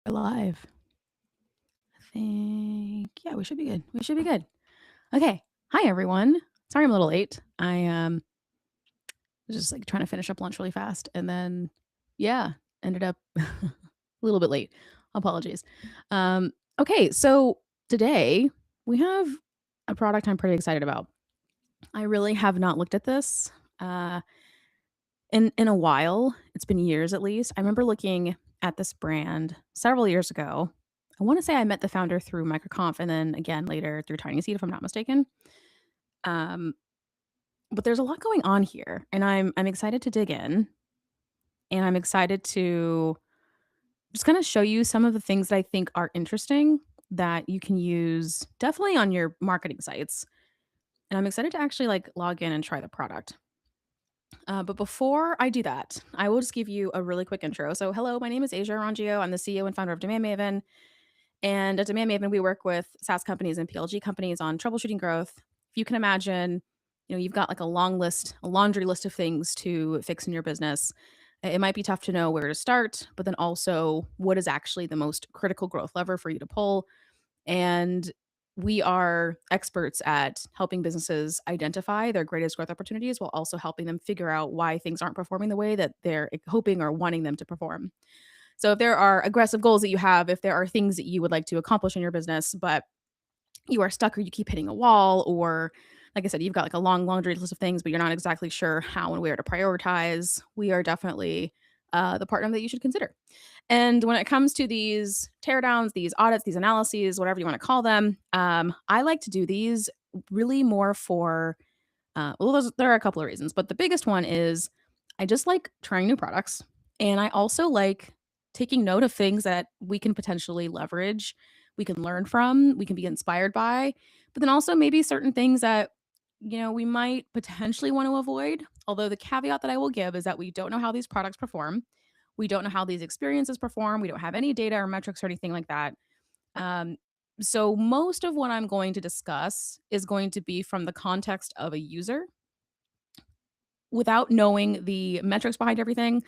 We're live. I think, yeah, we should be good. We should be good. Okay. Hi, everyone. Sorry I'm a little late. I was just like trying to finish up lunch really fast and then, yeah, ended up a little bit late. Apologies. Okay. So today we have a product I'm pretty excited about. I really have not looked at this uh, in a while. It's been years at least. I remember looking at this brand several years ago. I want to say I met the founder through MicroConf and then again later through Tiny Seed, if I'm not mistaken. Um, but there's a lot going on here, and I'm excited to dig in, and I'm excited to just kind of show you some of the things that I think are interesting that you can use definitely on your marketing sites. And I'm excited to actually like log in and try the product. But before I do that, I will just give you a really quick intro. So, hello, my name is Asia Arangio. I'm the CEO and founder of Demand Maven. And at Demand Maven, we work with SaaS companies and PLG companies on troubleshooting growth. If you can imagine, you've got like a long list, a laundry list of things to fix in your business. It might be tough to know where to start, but then also what is actually the most critical growth lever for you to pull. And we are experts at helping businesses identify their greatest growth opportunities while also helping them figure out why things aren't performing the way that they're hoping or wanting them to perform. So if there are aggressive goals that you have, if there are things that you would like to accomplish in your business, but you are stuck or you keep hitting a wall, or like I said, you've got like a long laundry list of things, but you're not exactly sure how and where to prioritize, we are definitely the partner that you should consider. And when it comes to these teardowns, these audits, these analyses, whatever you want to call them, I like to do these really more for, there are a couple of reasons, but the biggest one is I just like trying new products. And I also like taking note of things that we can potentially leverage, we can learn from, we can be inspired by, but then also maybe certain things that, we might potentially want to avoid. Although the caveat that I will give is that we don't know how these products perform. We don't know how these experiences perform. We don't have any data or metrics or anything like that. Um, so, most of what I'm going to discuss is going to be from the context of a user without knowing the metrics behind everything.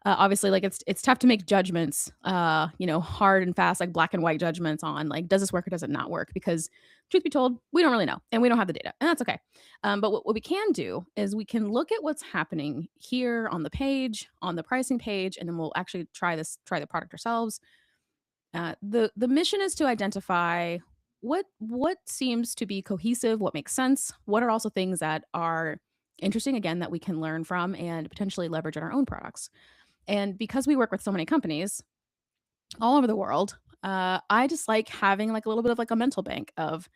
Obviously, like it's tough to make judgments, hard and fast, like black and white judgments on like does this work or does it not work? Because truth be told, we don't really know and we don't have the data, and that's okay. But what we can do is we can look at what's happening here on the page, on the pricing page, and then we'll actually try the product ourselves. The mission is to identify what seems to be cohesive, what makes sense, what are also things that are interesting again that we can learn from and potentially leverage in our own products. And because we work with so many companies all over the world, I just like having like a little bit of like a mental bank of,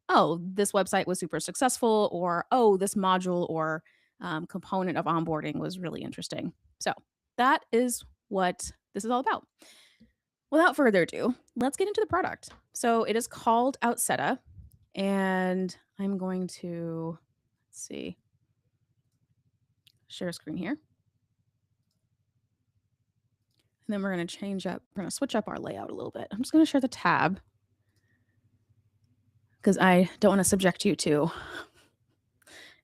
oh, this website was super successful, or oh, this module or component of onboarding was really interesting. So that is what this is all about. Without further ado, let's get into the product. So it is called Outseta, and I'm going to, let's see, share screen here. And then we're going to we're going to switch up our layout a little bit. I'm just going to share the tab because I don't want to subject you to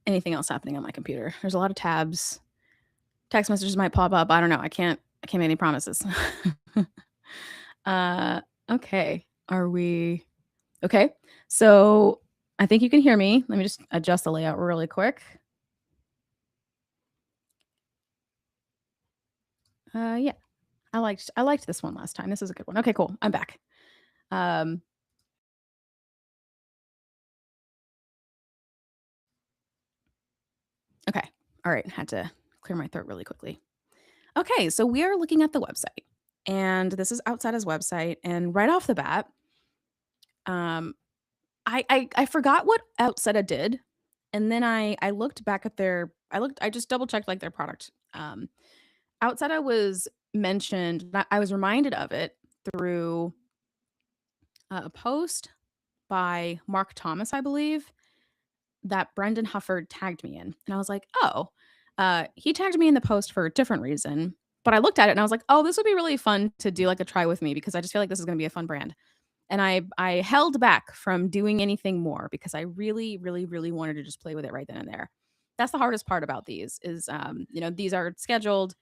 anything else happening on my computer. There's a lot of tabs. Text messages might pop up. I don't know. I can't make any promises. uh okay. Are we okay? So I think you can hear me. Let me just adjust the layout really quick. Yeah. I liked this one last time. This is a good one. Okay, cool. I'm back. Um okay. All right. Had to clear my throat really quickly. Okay, so we are looking at the website. And this is Outseta's website. And right off the bat, um, I forgot what Outseta did. And then I looked back at I just double checked like their product. Outseta was mentioned, I was reminded of it through a post by Mark Thomas, I believe, that Brendan Hufford tagged me in. And I was like, oh, he tagged me in the post for a different reason. But I looked at it and I was like, oh, this would be really fun to do like a try with me because I just feel like this is going to be a fun brand. And I held back from doing anything more because I really, really, really wanted to just play with it right then and there. That's the hardest part about these is, these are scheduled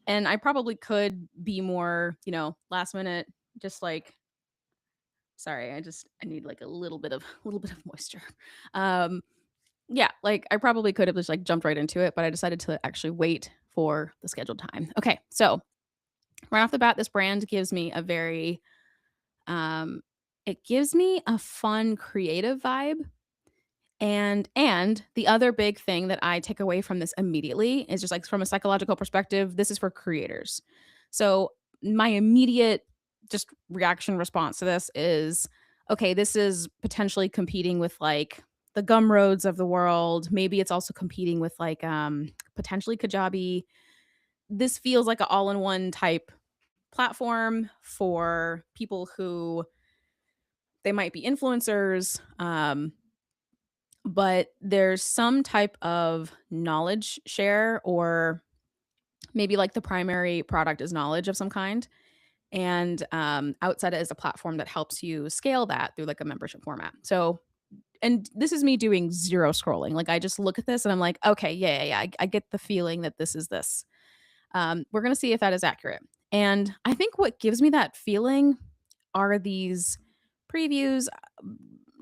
and I probably could be more, last minute, just like sorry, I need like a little bit of a little bit of moisture. Um, yeah, like I probably could have just like jumped right into it, but I decided to actually wait for the scheduled time. Okay, so right off the bat, this brand gives me a very um, it gives me a fun, creative vibe. And the other big thing that I take away from this immediately is just like from a psychological perspective, this is for creators. So my immediate just reaction response to this is okay, this is potentially competing with like the Gumroads of the world. Maybe it's also competing with like potentially Kajabi. This feels like an all-in-one type platform for people who they might be influencers. But there's some type of knowledge share, or maybe like the primary product is knowledge of some kind. And Outseta is a platform that helps you scale that through like a membership format. So, and this is me doing zero scrolling. Like I just look at this and I'm like, okay, yeah. I get the feeling that this is this. We're going to see if that is accurate. And I think what gives me that feeling are these previews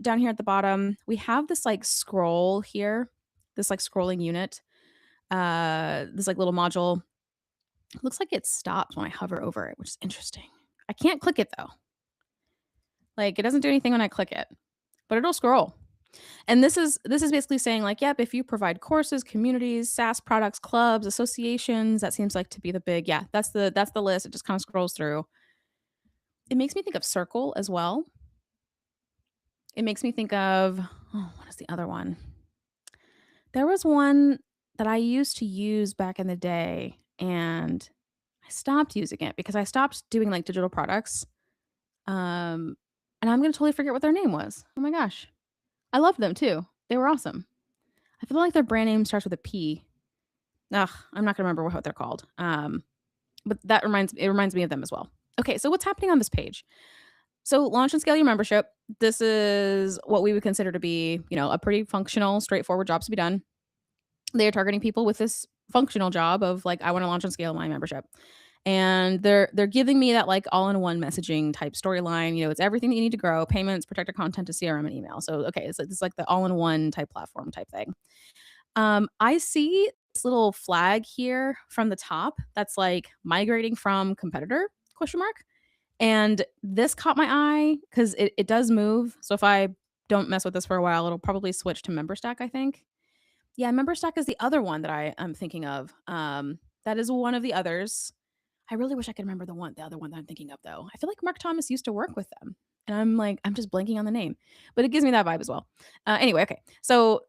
down here at the bottom. We have this like scroll here, this like scrolling unit, this like little module. It looks like it stops when I hover over it, which is interesting. I can't click it though. Like it doesn't do anything when I click it, but it'll scroll. And this is basically saying like, yep, if you provide courses, communities, SaaS products, clubs, associations, that seems like to be the big, yeah, that's the list. It just kind of scrolls through. It makes me think of Circle as well. It makes me think of what is the other one? There was one that I used to use back in the day, and I stopped using it because I stopped doing like digital products. Um, and I'm gonna totally forget what their name was. Oh my gosh. I loved them too. They were awesome. I feel like their brand name starts with a P. Ugh, I'm not gonna remember what they're called. But it reminds me of them as well. Okay, so what's happening on this page? So launch and scale your membership. This is what we would consider to be, a pretty functional, straightforward jobs to be done. They are targeting people with this functional job of like, I want to launch and scale my membership. And they're giving me that like all-in-one messaging type storyline. It's everything that you need to grow: payments, protected content to CRM and email. So okay, it's like the all-in-one type platform type thing. I see this little flag here from the top that's like migrating from competitor question mark. And this caught my eye because it does move. So if I don't mess with this for a while, it'll probably switch to MemberStack, I think. Yeah, MemberStack is the other one that I am thinking of. That is one of the others. I really wish I could remember the other one that I'm thinking of though. I feel like Mark Thomas used to work with them. And I'm just blanking on the name. But it gives me that vibe as well. Anyway, okay. So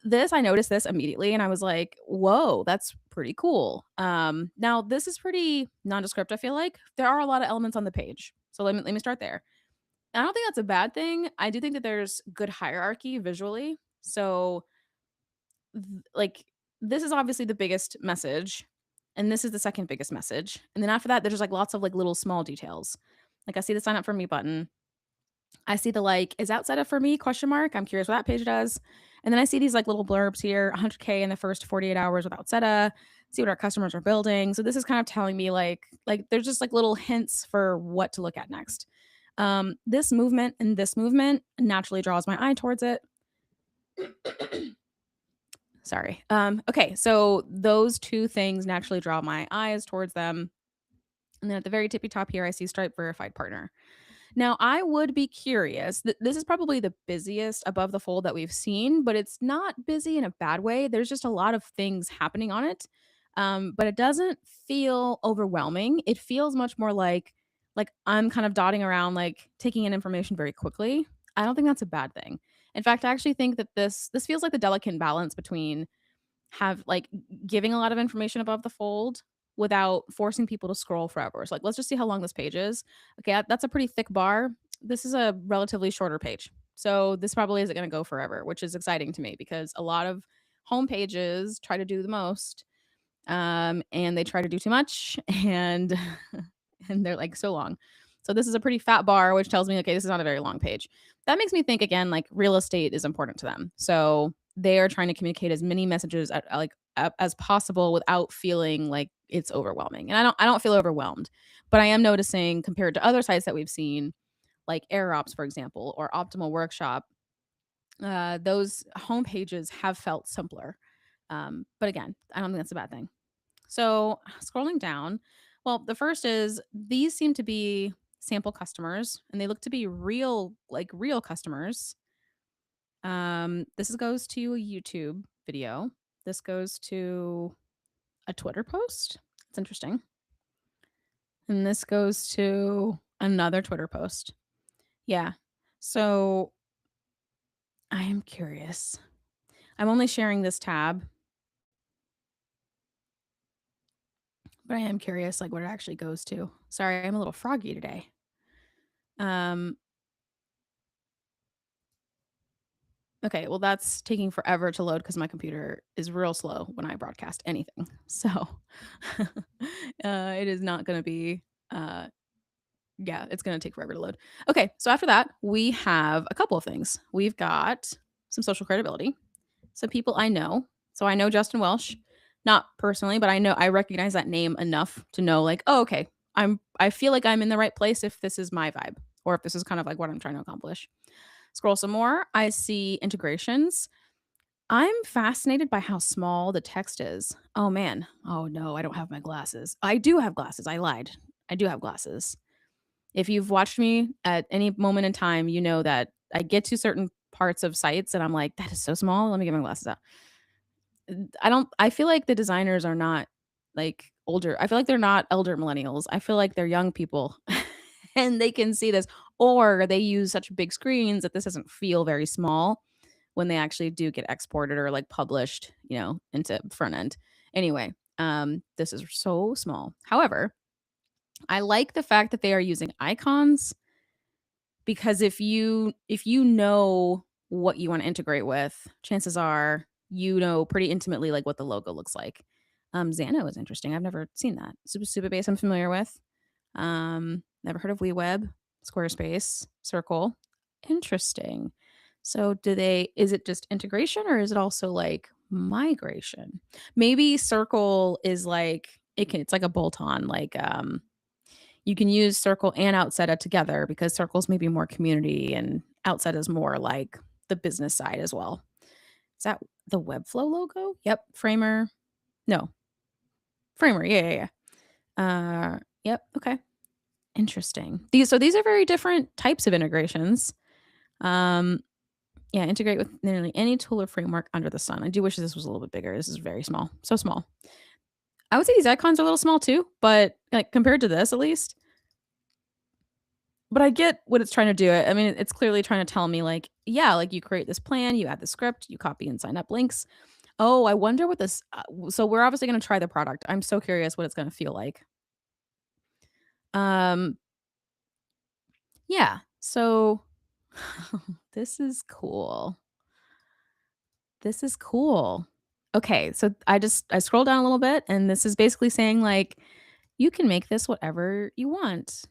this I noticed this immediately and I was like, "Whoa, that's pretty cool." Now this is pretty nondescript, I feel like. There are a lot of elements on the page. So let me start there. I don't think that's a bad thing. I do think that there's good hierarchy visually. So like this is obviously the biggest message, and this is the second biggest message, and then after that there's just like lots of like little small details. Like I see the sign up for me button. I see the like, is Outseta for me question mark. I'm curious what that page does. And then I see these like little blurbs here: 100K in the first 48 hours with Outseta. See what our customers are building. So this is kind of telling me like there's just like little hints for what to look at next. This movement and this movement naturally draws my eye towards it. Sorry. Okay, so those two things naturally draw my eyes towards them. And then at the very tippy top here, I see Stripe Verified Partner. Now, I would be curious. This is probably the busiest above the fold that we've seen, but it's not busy in a bad way. There's just a lot of things happening on it. But it doesn't feel overwhelming. It feels much more like I'm kind of dotting around, like taking in information very quickly. I don't think that's a bad thing. In fact, I actually think that this feels like the delicate balance between have like giving a lot of information above the fold without forcing people to scroll forever. So like, let's just see how long this page is. Okay, that's a pretty thick bar. This is a relatively shorter page. So this probably isn't going to go forever, which is exciting to me because a lot of home pages try to do the most, and they try to do too much, and and they're like so long. So this is a pretty fat bar, which tells me, okay, this is not a very long page. That makes me think again, like real estate is important to them. So they are trying to communicate as many messages like as possible without feeling like it's overwhelming. And I don't feel overwhelmed, but I am noticing compared to other sites that we've seen, like AirOps, for example, or Optimal Workshop, those homepages have felt simpler. But again, I don't think that's a bad thing. So scrolling down, well, the first is these seem to be sample customers and they look to be real, like real customers. This goes to a YouTube video. This goes to a Twitter post. It's interesting. And this goes to another Twitter post. Yeah. So I am curious. I'm only sharing this tab, but I am curious like what it actually goes to. Sorry, I'm a little froggy today. Um okay, well that's taking forever to load cuz my computer is real slow when I broadcast anything. So it is not going to be uh yeah, it's going to take forever to load. Okay, so after that, we have a couple of things. We've got some social credibility, some people I know. So I know Justin Welsh, not personally, but I recognize that name enough to know like, oh, okay, I feel like I'm in the right place if this is my vibe or if this is kind of like what I'm trying to accomplish. Scroll some more, I see integrations. I'm fascinated by how small the text is. Oh man. Oh no, I don't have my glasses. I do have glasses. I lied. I do have glasses. If you've watched me at any moment in time, you know that I get to certain parts of sites and I'm like, that is so small. Let me get my glasses out. I feel like the designers are not like older. I feel like they're not elder millennials. I feel like they're young people and they can see this, or they use such big screens that this doesn't feel very small when they actually do get exported or like published, into front end. Anyway, this is so small. However, I like the fact that they are using icons because if you know what you want to integrate with, chances are you know pretty intimately like what the logo looks like. Xano is interesting. I've never seen that. Supabase I'm familiar with. Never heard of WeWeb, Squarespace, Circle. Interesting. So is it just integration or is it also like migration? Maybe Circle is like it's like a bolt on like you can use Circle and Outseta together because Circle's maybe more community and Outseta is more like the business side as well. Is that the Webflow logo? Yep. Framer. No. Framer. Yeah, yeah, yeah. Yep. Okay. Interesting. These are very different types of integrations. Um, yeah, integrate with nearly any tool or framework under the sun. I do wish this was a little bit bigger. This is very small. So small. I would say these icons are a little small too, but like compared to this at least, but I get what it's trying to do. I mean, it's clearly trying to tell me like, yeah, like you create this plan, you add the script, you copy and sign up links. Oh, I wonder what this so we're obviously going to try the product. I'm so curious what it's going to feel like. Um yeah. So this is cool. This is cool. Okay, so I scroll down a little bit and this is basically saying like you can make this whatever you want.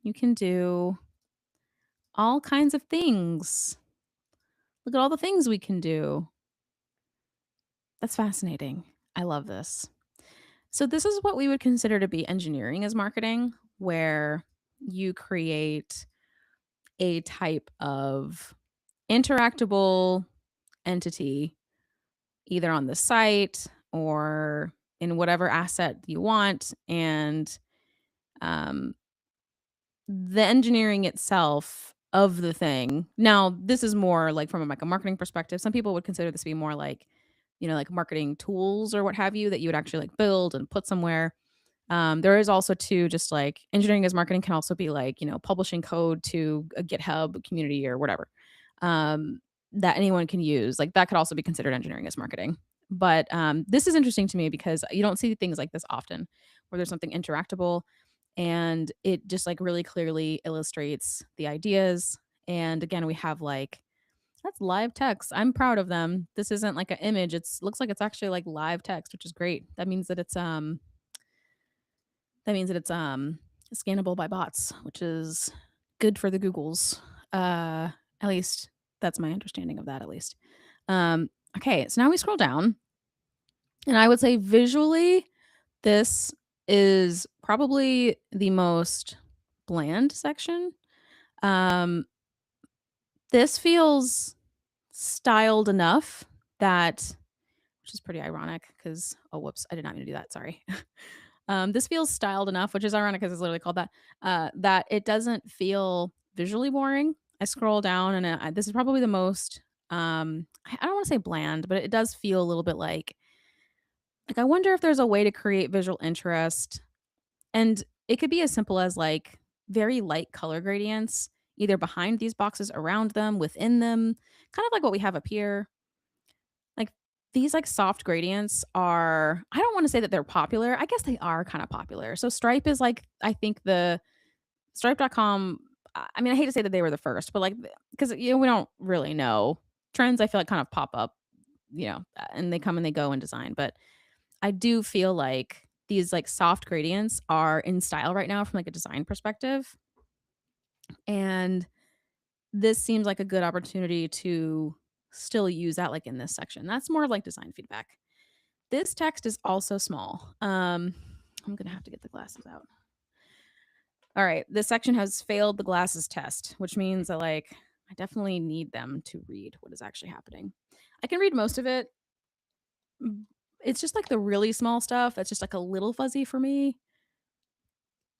You can do all kinds of things. Look at all the things we can do. That's fascinating. I love this. So, this is what we would consider to be engineering as marketing, where you create a type of interactable entity either on the site or in whatever asset you want. And um, the engineering itself of the thing. Now, this is more like from like a marketing perspective. Some people would consider this to be more like, like marketing tools or what have you that you would actually like build and put somewhere. There is also too just like engineering as marketing can also be like, publishing code to a GitHub community or whatever. That anyone can use. Like that could also be considered engineering as marketing. But this is interesting to me because you don't see things like this often where there's something interactable and it just like really clearly illustrates the ideas. And again, we have like that's live text. I'm proud of them. This isn't like an image. It's looks like it's actually like live text, which is great. That means that it's scannable by bots, which is good for the Googles. At least that's my understanding of that at least. Okay, so now we scroll down And I would say visually, this is probably the most bland section. Um, this feels styled enough that, which is pretty ironic because, oh, whoops, I did not mean to do that. Sorry. This feels styled enough, which is ironic because it's literally called that, that it doesn't feel visually boring. I scroll down and this is probably the most, I don't want to say bland, but it does feel a little bit I wonder if there's a way to create visual interest. And it could be as simple as like very light color gradients, either behind these boxes, around them, within them, kind of like what we have up here. Like these like soft gradients are, I don't want to say that they're popular. I guess they are kind of popular. So Stripe is like, I think the Stripe.com, I mean, I hate to say that they were the first, but like, because, we don't really know. Trends, I feel like kind of pop up, and they come and they go in design. But I do feel like these like soft gradients are in style right now from like a design perspective. And this seems like a good opportunity to still use that like in this section. That's more of like design feedback. This text is also small. I'm gonna have to get the glasses out. All right, this section has failed the glasses test, which means that like I definitely need them to read what is actually happening. I can read most of it. It's just like the really small stuff that's just like a little fuzzy for me.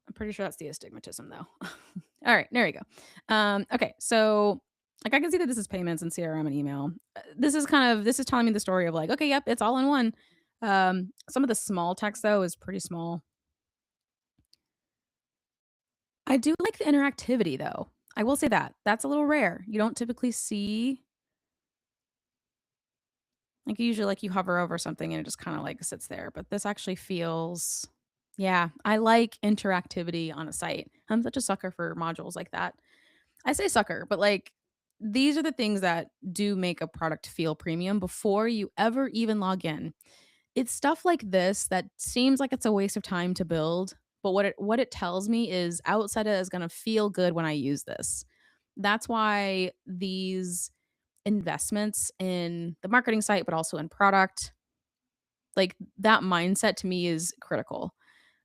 I'm pretty sure that's the astigmatism though. All right, there you go. Okay, so like I can see that this is payments and CRM and email. This is telling me the story of like, okay, yep, it's all in one. Some of the small text though is pretty small. I do like the interactivity though. I will say that. That's a little rare. You don't typically see, like usually like you hover over something and it just kind of like sits there, but this actually feels, yeah, I like interactivity on a site. I'm such a sucker for modules like that. I say sucker, but like these are the things that do make a product feel premium before you ever even log in. It's stuff like this that seems like it's a waste of time to build, but what it tells me is Outseta is going to feel good when I use this. That's why these investments in the marketing site but also in product, like that mindset to me is critical.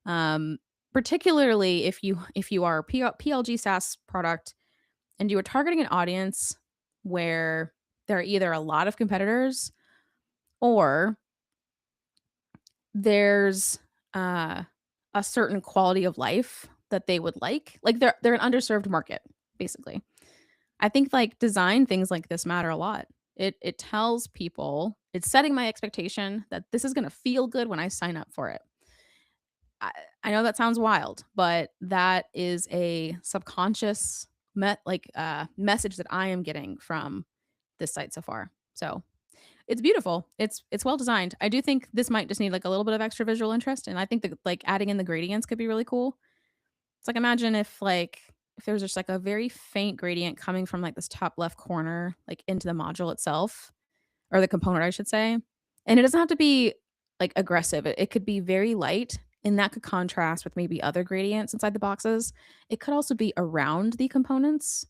Um Particularly if you are a PLG SaaS product and you are targeting an audience where there are either a lot of competitors or there's uh, a certain quality of life that they would like they're an underserved market basically. I think like design things like this matter a lot. It tells people, it's setting my expectation that this is going to feel good when I sign up for it. I, I know that sounds wild, but that is a subconscious message that I am getting from this site so far. So it's beautiful. It's well designed. I do think this might just need like a little bit of extra visual interest, and I think that like adding in the gradients could be really cool. It's like imagine if there's just like a very faint gradient coming from like this top left corner, like into the module itself, or the component, I should say. And it doesn't have to be like aggressive. It could be very light, and that could contrast with maybe other gradients inside the boxes. It could also be around the components.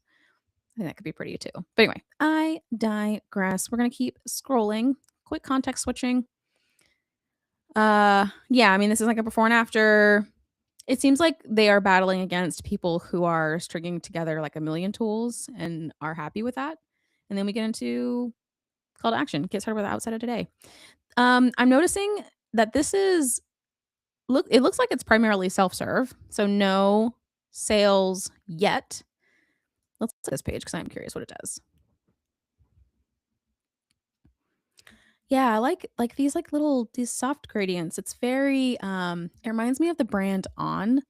I think that could be pretty too. But anyway, I digress. We're gonna keep scrolling. Quick context switching. Yeah, I mean, this is like a before and after. It seems like they are battling against people who are stringing together like a million tools and are happy with that. And then we get into call to action. Get started with outside of today. I'm noticing that this is it looks like it's primarily self-serve. So no sales yet. Let's look at this page because I'm curious what it does. Yeah, I like these like little these soft gradients. It's very it reminds me of the brand On,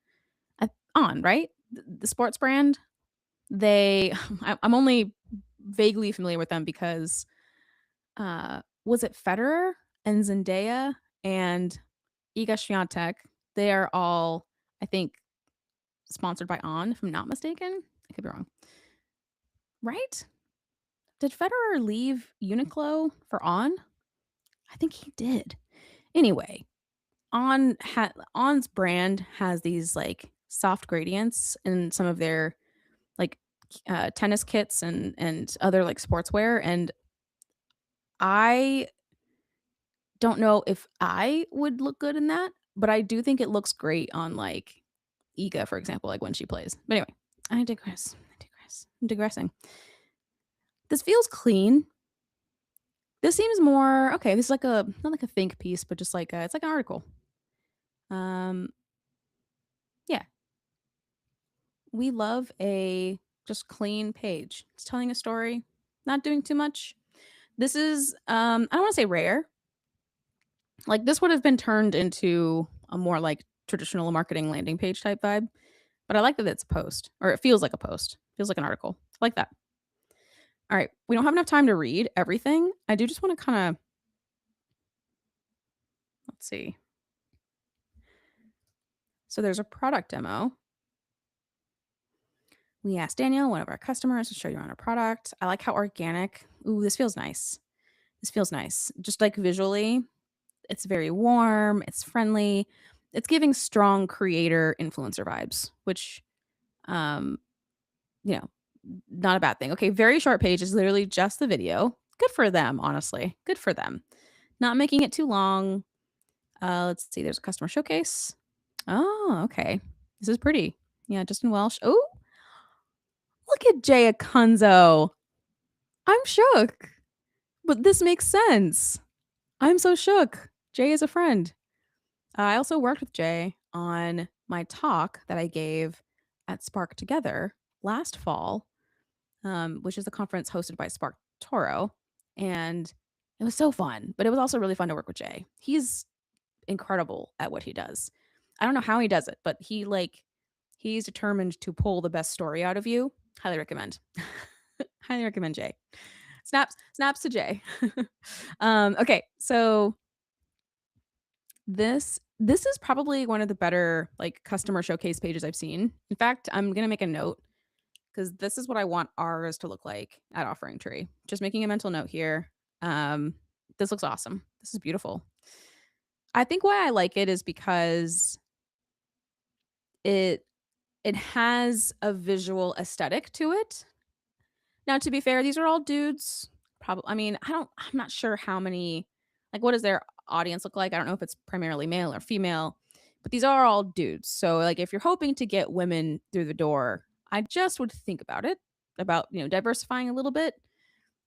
right? The sports brand. They I'm only vaguely familiar with them because was it Federer and Zendaya and Iga Swiatek? They are all, I think, sponsored by On, if I'm not mistaken. I could be wrong. Right? Did Federer leave Uniqlo for On? I think he did. Anyway, On's brand has these like soft gradients in some of their like tennis kits and other like sportswear, and I don't know if I would look good in that, but I do think it looks great on, like, Ika, for example, like, when she plays. But anyway, I digress. I digress. I'm digressing. This feels clean. This seems more okay, this is like a not like a think piece, but just like a it's like an article. Um, yeah, we love a just clean page. It's telling a story, not doing too much. This is, I don't wanna say rare. Like, this would have been turned into a more, like, traditional marketing landing page type vibe, but I like that it's a post, or it feels like a post. Feels like an article. I like that. Alright, we don't have enough time to read everything. I do just wanna kinda let's see. So there's a product demo. We asked Daniel, one of our customers, to show you around our product. I like how organic. Ooh, this feels nice. This feels nice. Just like visually, it's very warm, it's friendly. It's giving strong creator influencer vibes, which um, you know, not a bad thing. Okay, very short page is literally just the video. Good for them, honestly. Good for them. Not making it too long. Let's see, there's a customer showcase. Oh, okay. This is pretty. Yeah, Justin Welsh. Oh, look at Jay Akunzo. I'm shook, but this makes sense. I'm so shook. Jay is a friend. I also worked with Jay on my talk that I gave at Spark Together last fall, which is the conference hosted by Spark Toro. And it was so fun, but it was also really fun to work with Jay. He's incredible at what he does. I don't know how he does it, but he's determined to pull the best story out of you. Highly recommend. Highly recommend Jay. Snaps to Jay. Okay, so this is probably one of the better like customer showcase pages I've seen. In fact, I'm gonna make a note because this is what I want ours to look like at Offering Tree. Just making a mental note here. This looks awesome. This is beautiful. I think why I like it is because it it has a visual aesthetic to it. Now, to be fair, these are all dudes. Probably, I mean, I'm not sure how many, like, what does their audience look like? I don't know if it's primarily male or female, but these are all dudes. So, like, if you're hoping to get women through the door, I just would think about it, about, diversifying a little bit.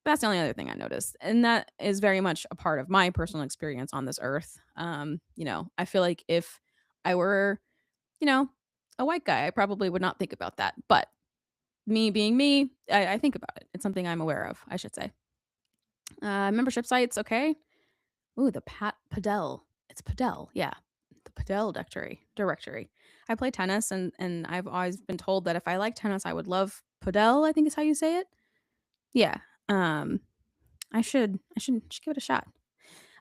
That's the only other thing I noticed. And that is very much a part of my personal experience on this earth. I feel like if I were, you know, a white guy, I probably would not think about that. But me being me, I think about it. It's something I'm aware of, I should say. Membership sites, okay. Ooh, the Padel. It's Padel, yeah. The Padel directory. I play tennis and I've always been told that if I like tennis, I would love Padel, I think is how you say it. Yeah. Um, I should give it a shot.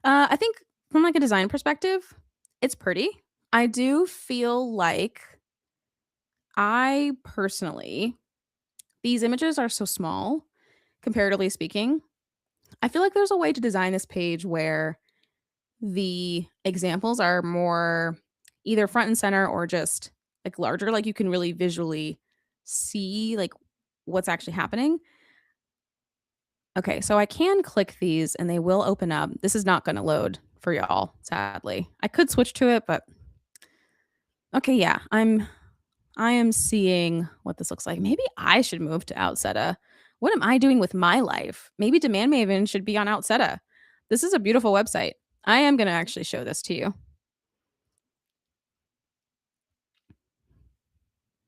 I think from like a design perspective, it's pretty. I do feel like I personally these images are so small, comparatively speaking. I feel like there's a way to design this page where the examples are more either front and center or just like larger, like you can really visually see like what's actually happening. Okay, so I can click these and they will open up. This is not going to load for y'all, sadly. I could switch to it, but okay, yeah. I am seeing what this looks like. Maybe I should move to Outseta. What am I doing with my life? Maybe Demand Maven should be on Outseta. This is a beautiful website. I am going to actually show this to you.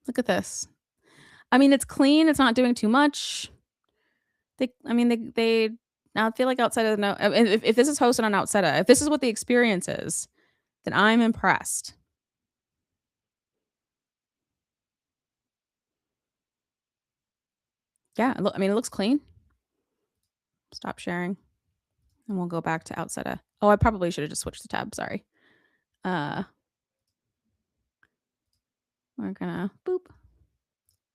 Look at this. I mean, it's clean. It's not doing too much. They now I feel like Outseta. No, if this is hosted on Outseta, if this is what the experience is, then I'm impressed. Yeah, look. I mean, it looks clean. Stop sharing, and we'll go back to Outseta. Oh, I probably should have just switched the tab. Sorry. Uh, we're gonna boop,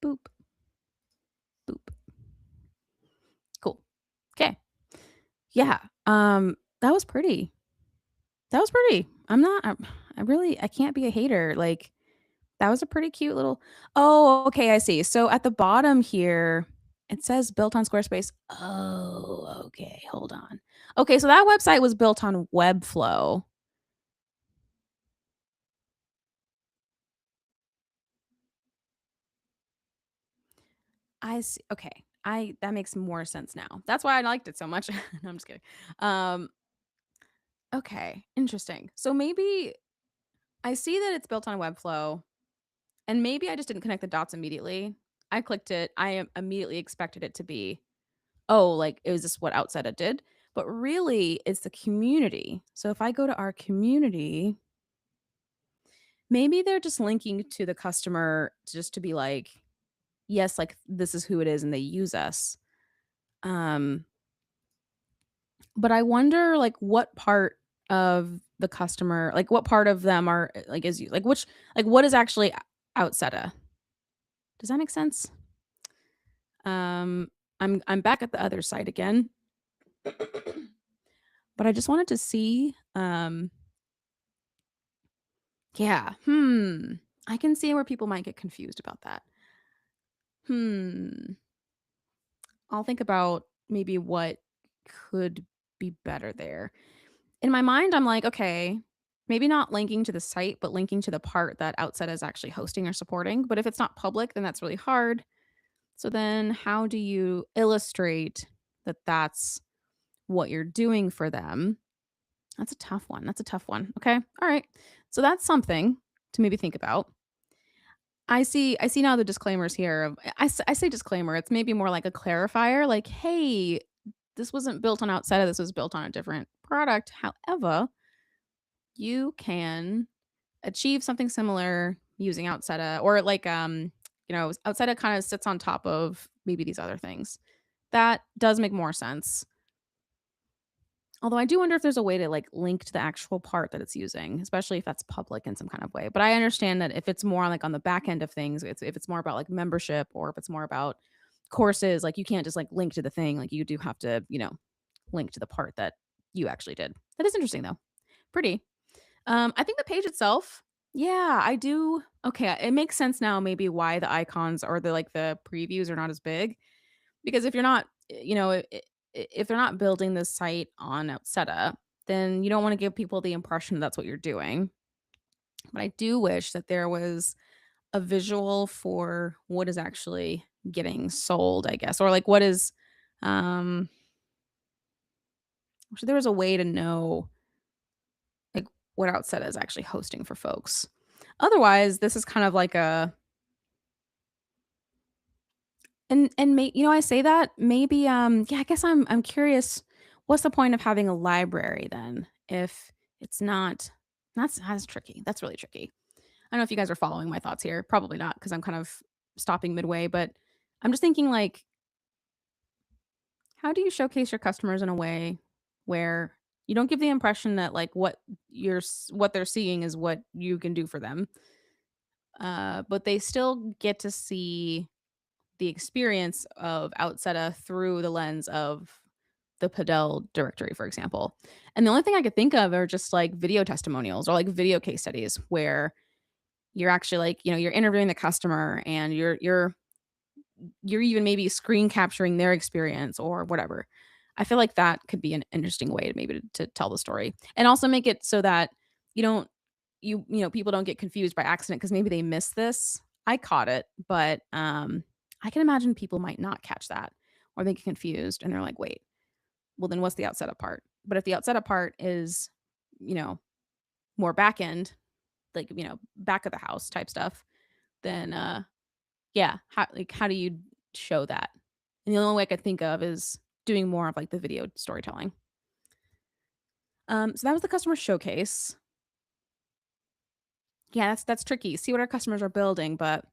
boop, boop. Cool. Okay. Yeah. That was pretty. That was pretty. I'm not. I really. I can't be a hater. Like that was a pretty cute little. Oh, okay. I see. So at the bottom here. It says built on Squarespace. Oh, okay, hold on. Okay, so that website was built on Webflow. I see. Okay. I that makes more sense now. That's why I liked it so much. No, I'm just kidding. Um, okay, interesting. So maybe I see that it's built on Webflow, and maybe I just didn't connect the dots immediately. I clicked it. Immediately expected it to be, oh, like, is this what Outseta did? But really, it's the community. So if I go to our community, maybe they're just linking to the customer just to be like, yes, like this is who it is, and they use us. Um, but I wonder, like, what part of the customer, like, what part of them are like is you like which like what is actually Outseta? Does that make sense? Um, I'm back at the other site again, but I just wanted to see. Yeah. I can see where people might get confused about that. Hmm. I'll think about maybe what could be better there. In my mind, I'm like, okay, maybe not linking to the site, but linking to the part that Outset is actually hosting or supporting. But if it's not public, then that's really hard. So then how do you illustrate that that's what you're doing for them? That's a tough one. That's a tough one. Okay. All right. So that's something to maybe think about. I see now the disclaimers here of I say disclaimer, it's maybe more like a clarifier, like, "Hey, this wasn't built on Outseta, this was built on a different product. However, you can achieve something similar using Outseta," or like, Outseta kinda sits on top of maybe these other things. That does make more sense. Although I do wonder if there's a way to, like, link to the actual part that it's using, especially if that's public in some kind of way. But I understand that if it's more like on the back end of things, if it's more about like membership or if it's more about courses, like you can't just like link to the thing. Like you do have to, link to the part that you actually did. That is interesting though. Pretty. I think the page itself, yeah, I do. Okay, it makes sense now maybe why the icons or the previews are not as big because if you're not, if they're not building this site on Outseta, then you don't want to give people the impression that's what you're doing. But I do wish that there was a visual for what is actually getting sold, I guess, or like what is, um, wish there was a way to know like what Outseta is actually hosting for folks. Otherwise, this is kind of like a I say that maybe yeah, I guess I'm curious what's the point of having a library then if it's not that's tricky. That's really tricky. I don't know if you guys are following my thoughts here. Probably not because I'm kind of stopping midway, but I'm just thinking like how do you showcase your customers in a way where you don't give the impression that like what they're seeing is what you can do for them. But they still get to see the experience of Outseta through the lens of the Padel directory, for example. And the only thing I could think of are just like video testimonials or like video case studies where you're actually like, you're interviewing the customer and you're even maybe screen capturing their experience or whatever. I feel like that could be an interesting way to maybe to tell the story and also make it so that you don't people don't get confused by accident because maybe they missed this. I caught it, but I can imagine people might not catch that or they get confused and they're like, wait, well then what's the outside up part? But if the outside up part is, you know, more back end, like back of the house type stuff, then yeah, how do you show that? And the only way I could think of is doing more of like the video storytelling. So that was the customer showcase. Yeah, that's tricky. See what our customers are building, but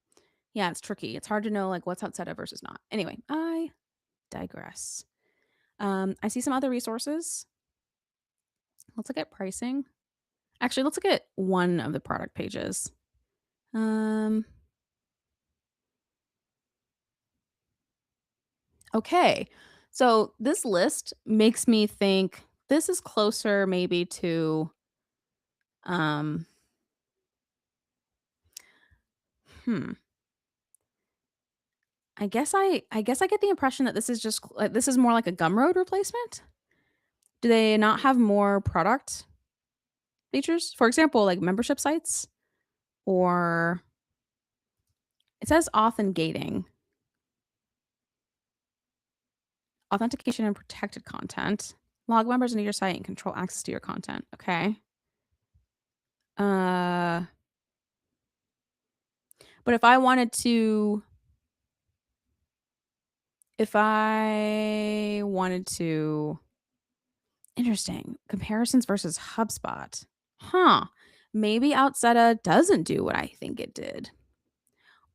yeah, it's tricky. It's hard to know like what's outside of versus not. Anyway, I digress. I see some other resources. Let's look at pricing. Actually, let's look at one of the product pages. Um, okay. So this list makes me think this is closer maybe to um hmm I guess I get the impression that this is just like this is more like a Gumroad replacement? Do they not have more product features? For example, like membership sites or it says auth and gating, authentication and protected content, log members into your site and control access to your content. Okay. Uh, but if I wanted to interesting. Comparisons versus HubSpot. Huh. Maybe Outseta doesn't do what I think it did.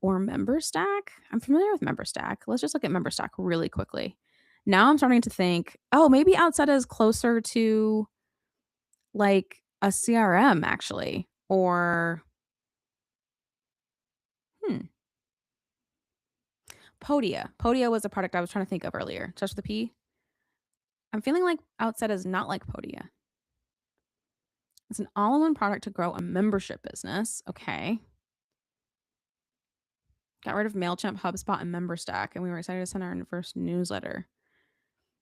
Or MemberStack? I'm familiar with MemberStack. Let's just look at MemberStack really quickly. Now I'm starting to think, oh, maybe Outseta is closer to like a CRM actually. Or hmm, Podia. Podia was a product I was trying to think of earlier. Just with the P. I'm feeling like Outseta is not like Podia. It's an all-in-one product to grow a membership business. Okay. Got rid of MailChimp, HubSpot, and MemberStack, and we were excited to send our first newsletter.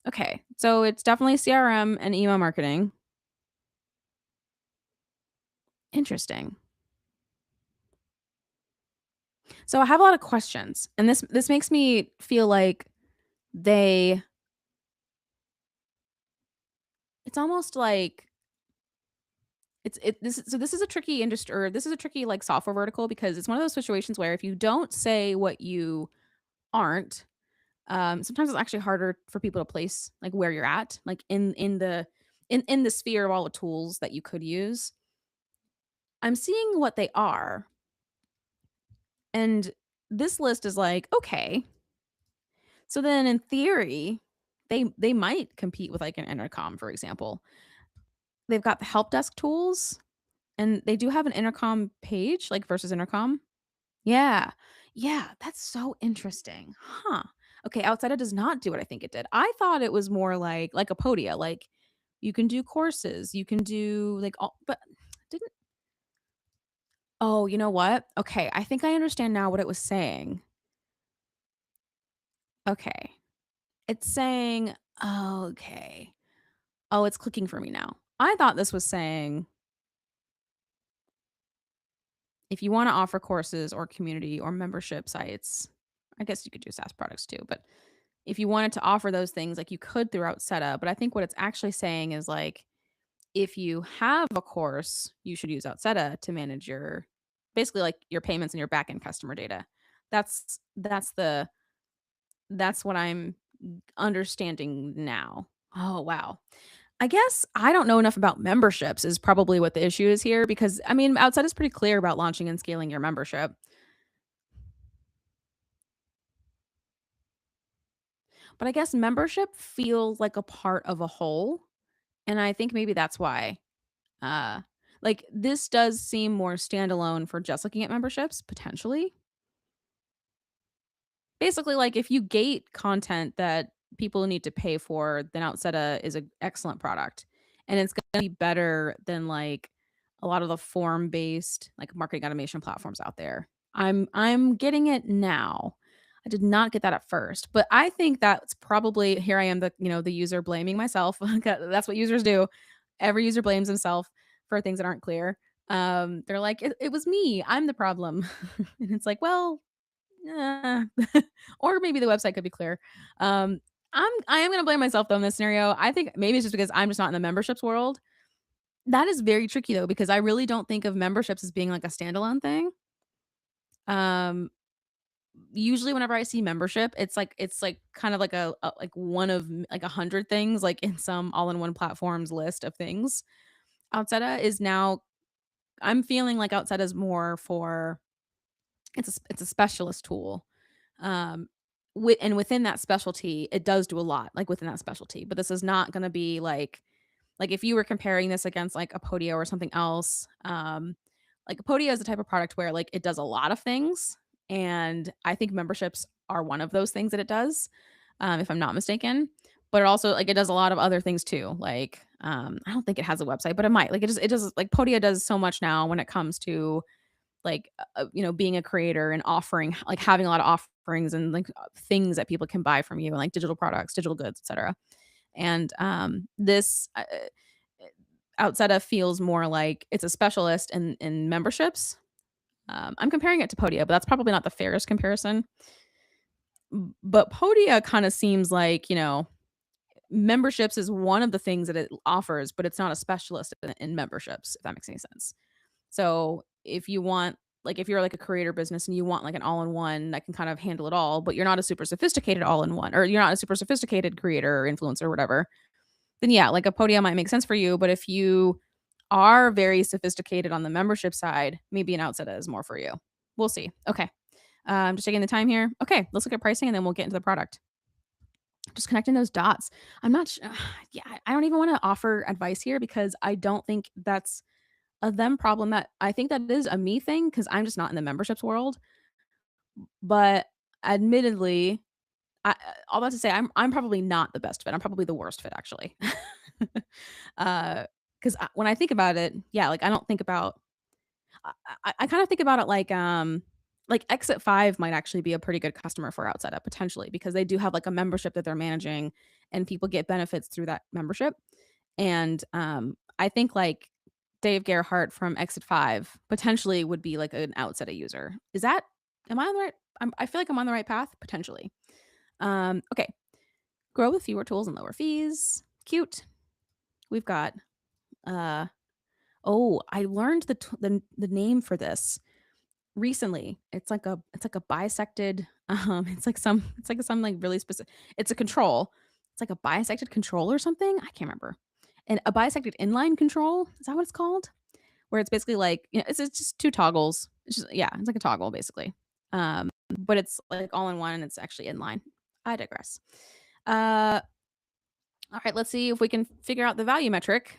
Okay, so it's definitely CRM and email marketing. Interesting. So I have a lot of questions, and this makes me feel like they it's almost like this is a tricky industry or this is a tricky like software vertical because it's one of those situations where if you don't say what you aren't, sometimes it's actually harder for people to place like where you're at, like in the sphere of all the tools that you could use. I'm seeing what they are, and this list is like, okay, so then in theory, they might compete with like an intercom, for example. They've got the help desk tools, and they do have an intercom page, like versus intercom. Yeah. Yeah, that's so interesting. Huh. Okay, Outside does not do what I think it did. I thought it was more like a Podia, like you can do courses, you can do like all but didn't Oh, you know what? Okay, I think I understand now what it was saying. Okay. It's saying, oh, okay. Oh, it's clicking for me now. I thought this was saying if you want to offer courses or community or membership sites, I guess you could do SaaS products too, but if you wanted to offer those things, like you could throughout setup. But I think what it's actually saying is like if you have a course, you should use Outseta to manage your basically like your payments and your backend customer data. That's that's what I'm understanding now. Oh wow. I guess I don't know enough about memberships is probably what the issue is here because I mean Outseta is pretty clear about launching and scaling your membership. But I guess membership feels like a part of a whole. And I think maybe that's why. Uh, like this does seem more standalone for just looking at memberships, potentially. Basically, like if you gate content that people need to pay for, then Outseta is an excellent product. And it's gonna be better than like a lot of the form-based like marketing automation platforms out there. I'm getting it now. I did not get that at first, but I think that's probably here I am the user blaming myself. That's what users do. Every user blames himself for things that aren't clear. They're like, it was me. I'm the problem. And it's like, well, yeah. Or maybe the website could be clear. Um, I am gonna blame myself though in this scenario. I think maybe it's just because I'm just not in the memberships world. That is very tricky though, because I really don't think of memberships as being like a standalone thing. Um, Usually whenever I see membership, it's like kind of like like one of like 100 things, like in some all-in-one platforms list of things. Outseta is now I'm feeling like Outseta is more for it's a specialist tool. Um, and within that specialty, it does do a lot, like, within that specialty, but this is not gonna be like, if you were comparing this against, like, a Podio or something else, like, a Podio is the type of product where, like, it does a lot of things, and I think memberships are one of those things that it does, if I'm not mistaken, but it also like, it does a lot of other things too, like, I don't think it has a website, but it might, like, it does like, Podio does so much now when it comes to, like, being a creator and offering like, having a lot of offerings and like things that people can buy from you, like digital products, digital goods, etc. And this Outseta feels more like it's a specialist in memberships. I'm comparing it to Podia, but that's probably not the fairest comparison. But Podia kind of seems like, memberships is one of the things that it offers, but it's not a specialist in memberships, if that makes any sense. So if you want, like, if you're like a creator business and you want like an all in one that can kind of handle it all, but you're not a super sophisticated all in one, or you're not a super sophisticated creator or influencer or whatever, then yeah, like a Podia might make sense for you. But if you are very sophisticated on the membership side, maybe an Outseta is more for you. We'll see. Okay. I'm just taking the time here. Okay, let's look at pricing and then we'll get into the product. Just connecting those dots. I'm not yeah, I don't even want to offer advice here because I don't think that's a them problem. That I think that is a me thing because I'm just not in the memberships world. But admittedly, all that to say, I'm probably not the best fit. I'm probably the worst fit actually. Because when I think about it, yeah, like I don't think about. I kind of think about it like Exit 5 might actually be a pretty good customer for Outside Up potentially because they do have like a membership that they're managing and people get benefits through that membership. And I think like Dave Gerhardt from Exit 5 potentially would be like an Outside user. Is that am I on the right I feel like I'm on the right path potentially. Okay. Grow with fewer tools and lower fees. Cute. We've got oh, I learned the name for this recently. It's like a bisected it's like some like really specific it's a control. It's like a bisected control or something. I can't remember. And a bisected inline control, is that what it's called? Where it's basically like, it's just two toggles. It's just yeah, it's like a toggle basically. But it's like all in one and it's actually inline. I digress. Uh all right, let's see if we can figure out the value metric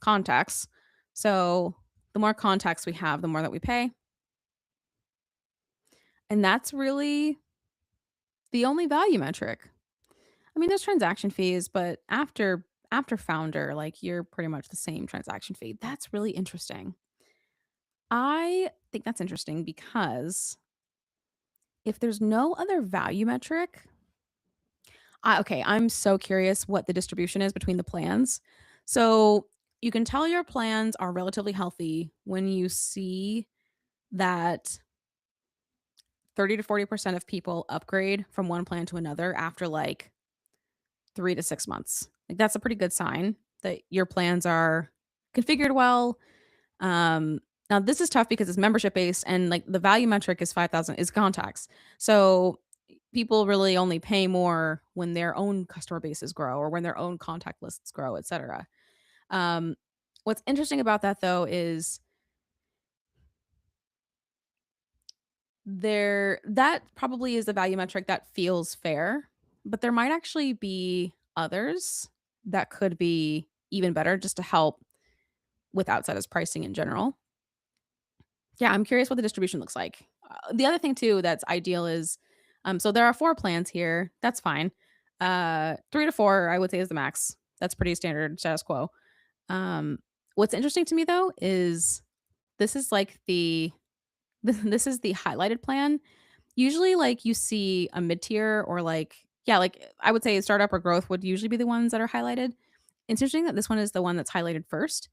contacts. So the more contacts we have, the more that we pay. And that's really the only value metric. I mean, there's transaction fees, but after founder, like you're pretty much the same transaction fee. That's really interesting. I think that's interesting because if there's no other value metric, okay, I'm so curious what the distribution is between the plans. So you can tell your plans are relatively healthy when you see that 30 to 40% of people upgrade from one plan to another after like 3 to 6 months. Like that's a pretty good sign that your plans are configured well. Now this is tough because it's membership based and like the value metric is 5,000 is contacts. So people really only pay more when their own customer bases grow or when their own contact lists grow, etc. Um, what's interesting about that though is that probably is the value metric that feels fair, but there might actually be others that could be even better just to help with Outside's pricing in general. Yeah, I'm curious what the distribution looks like. The other thing too that's ideal is, so there are 4 plans here. That's fine. 3 to 4, I would say, is the max. That's pretty standard status quo. Um, what's interesting to me though is this is like the this is the highlighted plan. Usually, like you see a mid tier or like yeah, like I would say startup or growth would usually be the ones that are highlighted. It's interesting that this one is the one that's highlighted first.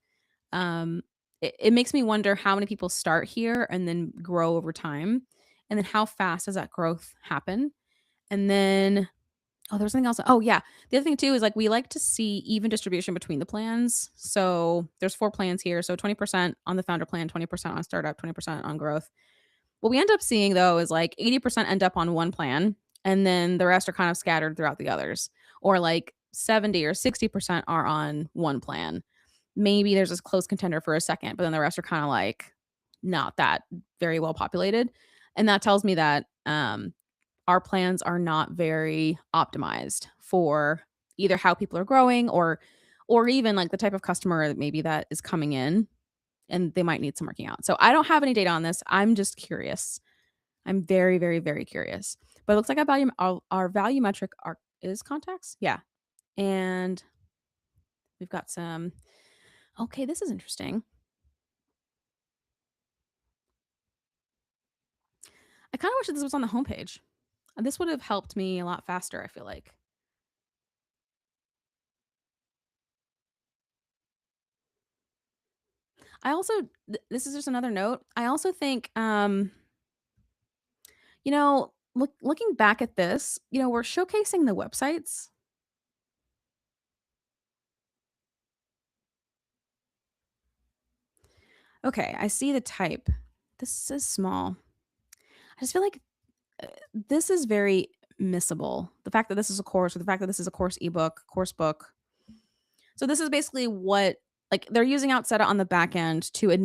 It makes me wonder how many people start here and then grow over time, and then how fast does that growth happen? And then, oh, there's something else. Oh, yeah. The other thing too is like we like to see even distribution between the plans. So there's 4 plans here. So 20% on the founder plan, 20% on startup, 20% on growth. What we end up seeing though is like 80% end up on one plan, and then the rest are kind of scattered throughout the others, or like 70 or 60% are on one plan. Maybe there's this close contender for a second, but then the rest are kind of like not that very well populated. And that tells me that our plans are not very optimized for either how people are growing or even like the type of customer that maybe that is coming in and they might need some working out. So I don't have any data on this. I'm just curious. I'm very, very, very curious. But it looks like our value metric is contacts. Yeah. And we've got some okay, this is interesting. I kind of wish that this was on the homepage. This would have helped me a lot faster, I feel like. I also this is just another note. I also think looking back at this, we're showcasing the websites. Okay, I see the type. This is small. I just feel like this is very missable. The fact that this is a course, or the fact that this is a course ebook, course book. So this is basically what, like, they're using Outseta on the back end to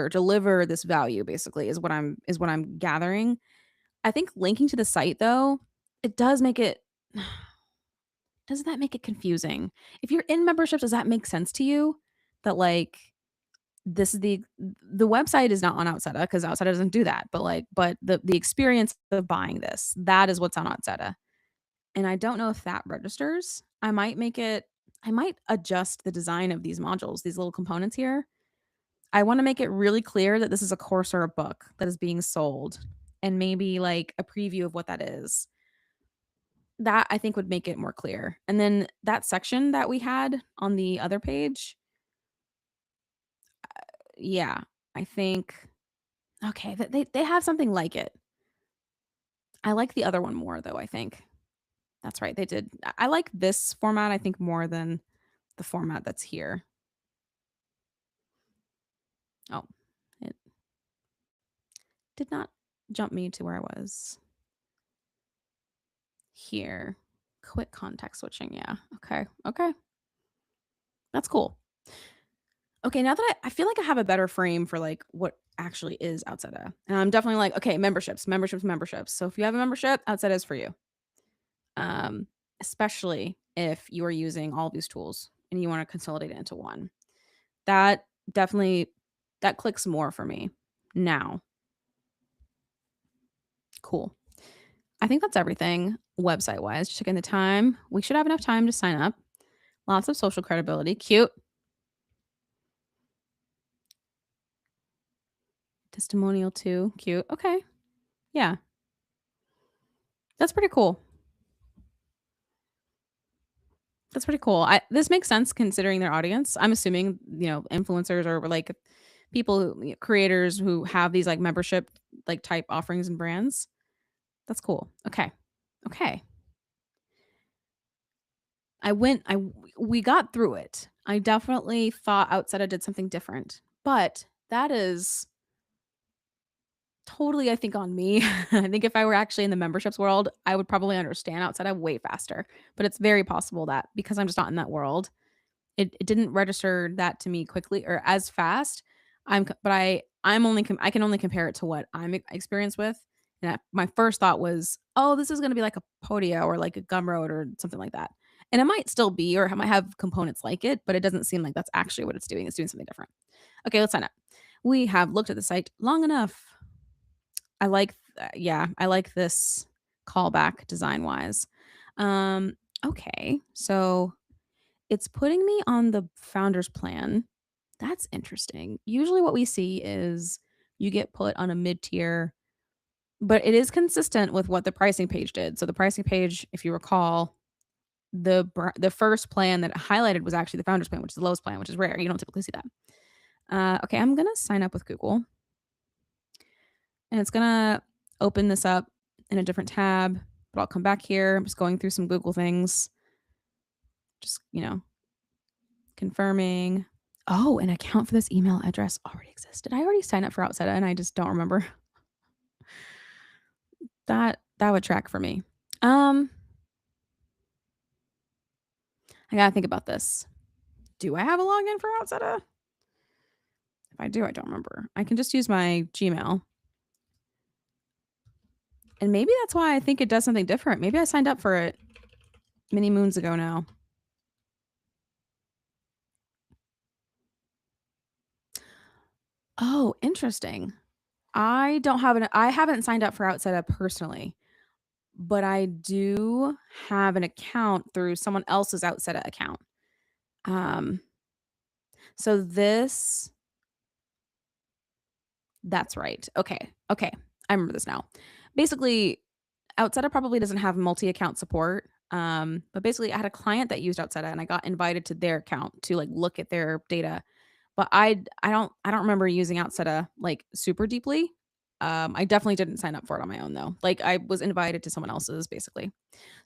deliver this value. Basically, is what I'm gathering. I think linking to the site though, it does make it. Doesn't that make it confusing? If you're in memberships, does that make sense to you? That like this is the website is not on Outseta because Outseta doesn't do that. But the experience of buying this, that is what's on Outseta. And I don't know if that registers. I might adjust the design of these modules, these little components here. I want to make it really clear that this is a course or a book that is being sold, and maybe like a preview of what that is. That I think would make it more clear. And then that section that we had on the other page, yeah, I think okay, they have something like it. I like the other one more though, I think. That's right, they did. I like this format, I think, more than the format that's here. Oh, it did not jump me to where I was. Here. Quick context switching, yeah. Okay, okay. That's cool. Okay, now that I feel like I have a better frame for, like, what actually is Outseta, and I'm definitely like, okay, memberships, memberships, memberships. So if you have a membership, Outseta is for you. Um, Especially if you are using all of these tools and you wanna consolidate it into one. That definitely that clicks more for me now. Cool. I think that's everything website-wise. Just taking the time. We should have enough time to sign up. Lots of social credibility. Cute. Testimonial too. Cute. Okay. Yeah. That's pretty cool. That's pretty cool. This makes sense considering their audience. I'm assuming, influencers or like people creators who have these like membership like type offerings and brands. That's cool. Okay. Okay. We got through it. I definitely thought Outseta did something different. But that is totally, I think, on me. I think if I were actually in the memberships world, I would probably understand Outseta way faster. But it's very possible that because I'm just not in that world, it didn't register that to me quickly or as fast. I can only compare it to what I'm experienced with. And my first thought was, oh, this is going to be like a Podia or like a Gumroad or something like that. And it might still be, or it might have components like it, but it doesn't seem like that's actually what it's doing. It's doing something different. Okay, let's sign up. We have looked at the site long enough. I like this callback design wise. Um, okay, so it's putting me on the founder's plan. That's interesting. Usually what we see is you get put on a mid-tier, but it is consistent with what the pricing page did. So the pricing page, if you recall, the first plan that it highlighted was actually the founder's plan, which is the lowest plan, which is rare. You don't typically see that. Okay, I'm gonna sign up with Google, and it's gonna open this up in a different tab. But I'll come back here. I'm just going through some Google things. Just confirming. Oh, an account for this email address already exists. Did I already sign up for Outseta and I just don't remember? That would track for me. I gotta think about this. Do I have a login for Outseta? If I do, I don't remember. I can just use my Gmail. And maybe that's why I think it does something different. Maybe I signed up for it many moons ago now. Oh, interesting. I haven't signed up for Outseta personally, but I do have an account through someone else's Outseta account. Um, so that's right. Okay. Okay. I remember this now. basically, Outseta probably doesn't have multi-account support. But basically, I had a client that used Outseta, and I got invited to their account to like look at their data. But I don't remember using Outseta like super deeply. I definitely didn't sign up for it on my own though. Like I was invited to someone else's basically.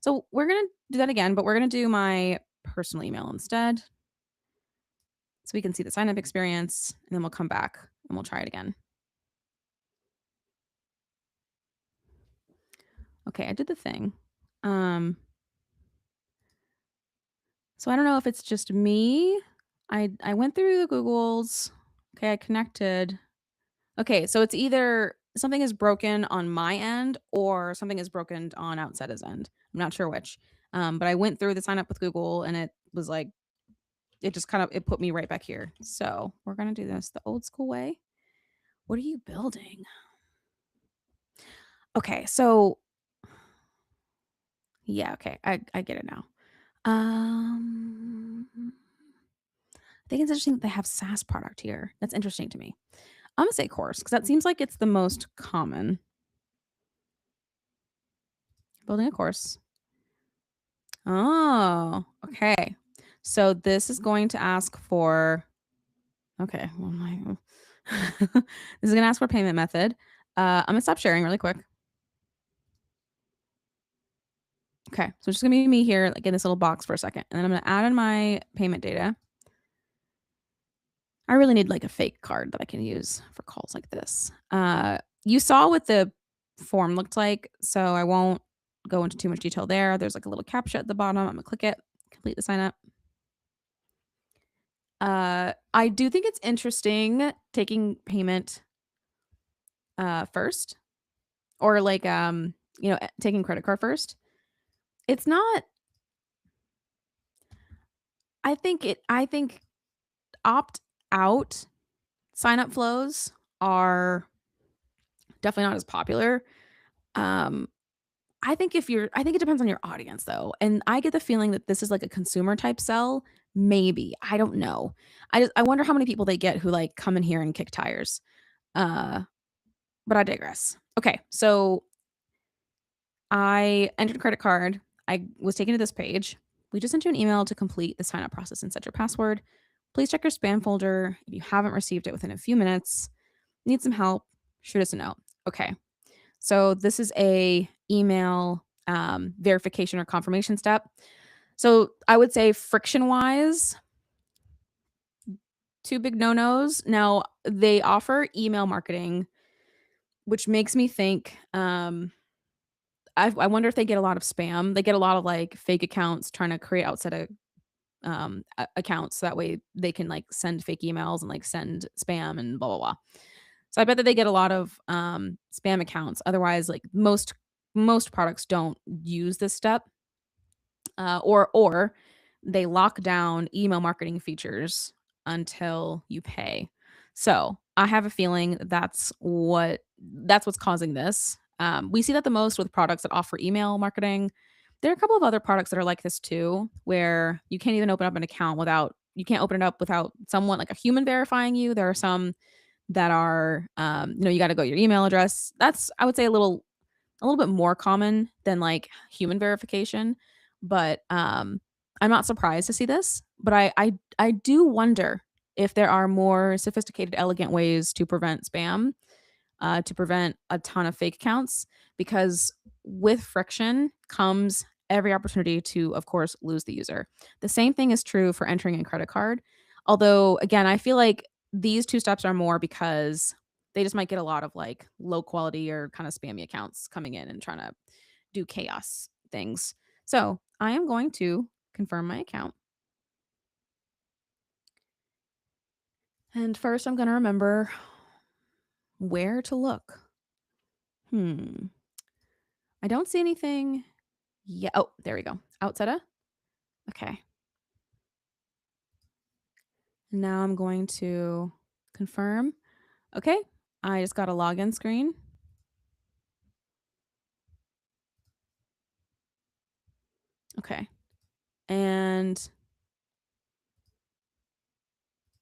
So we're gonna do that again, but we're gonna do my personal email instead, so we can see the sign up experience, and then we'll come back and we'll try it again. Okay, I did the thing. Um, so I don't know if it's just me. I went through the Googles. Okay, I connected. Okay, so it's either something is broken on my end or something is broken on Outseta's end. I'm not sure which. But I went through the sign up with Google and it was like it just kind of it put me right back here. So we're gonna do this the old school way. What are you building? Okay, so yeah, okay, I get it now. I think it's interesting that they have SaaS product here. That's interesting to me. I'm gonna say course because that seems like it's the most common. Building a course. Oh, okay. So this is going to ask for okay. Well, this is gonna ask for payment method. I'm gonna stop sharing really quick. Okay, so it's just gonna be me here, like in this little box for a second, and then I'm gonna add in my payment data. I really need like a fake card that I can use for calls like this. You saw what the form looked like, so I won't go into too much detail there. There's like a little captcha at the bottom. I'm gonna click it, complete the sign up. I do think it's interesting taking payment first or like taking credit card first. It's not I think opt out sign up flows are definitely not as popular. Um I think it depends on your audience though. And I get the feeling that this is like a consumer type sell. Maybe. I don't know. I wonder how many people they get who like come in here and kick tires. Uh but I digress. Okay. So I entered a credit card. I was taken to this page. We just sent you an email to complete the sign up process and set your password. Please check your spam folder if you haven't received it within a few minutes. Need some help? Shoot us a note. Okay. So this is a email verification or confirmation step. So I would say friction wise, two big no nos. Now they offer email marketing, which makes me think I wonder if they get a lot of spam. They get a lot of like fake accounts trying to create outside of accounts so that way they can like send fake emails and like send spam and blah blah blah. So I bet that they get a lot of spam accounts. Otherwise, like most products don't use this step, or they lock down email marketing features until you pay. So I have a feeling that's what's causing this. We see that the most with products that offer email marketing. There are a couple of other products that are like this too, where you can't even open up an account without you can't open it up without someone like a human verifying you. There are some that are, you got to go your email address. That's I would say a little bit more common than like human verification, but I'm not surprised to see this. But I do wonder if there are more sophisticated, elegant ways to prevent spam, to prevent a ton of fake accounts, because with friction comes every opportunity to, of course, lose the user. The same thing is true for entering a credit card. Although, again, I feel like these two steps are more because they just might get a lot of like low quality or kind of spammy accounts coming in and trying to do chaos things. So I am going to confirm my account. And first, I'm going to remember where to look. I don't see anything. Yeah. Oh, there we go. Outseta. Okay. Now I'm going to confirm. Okay. I just got a login screen. Okay. And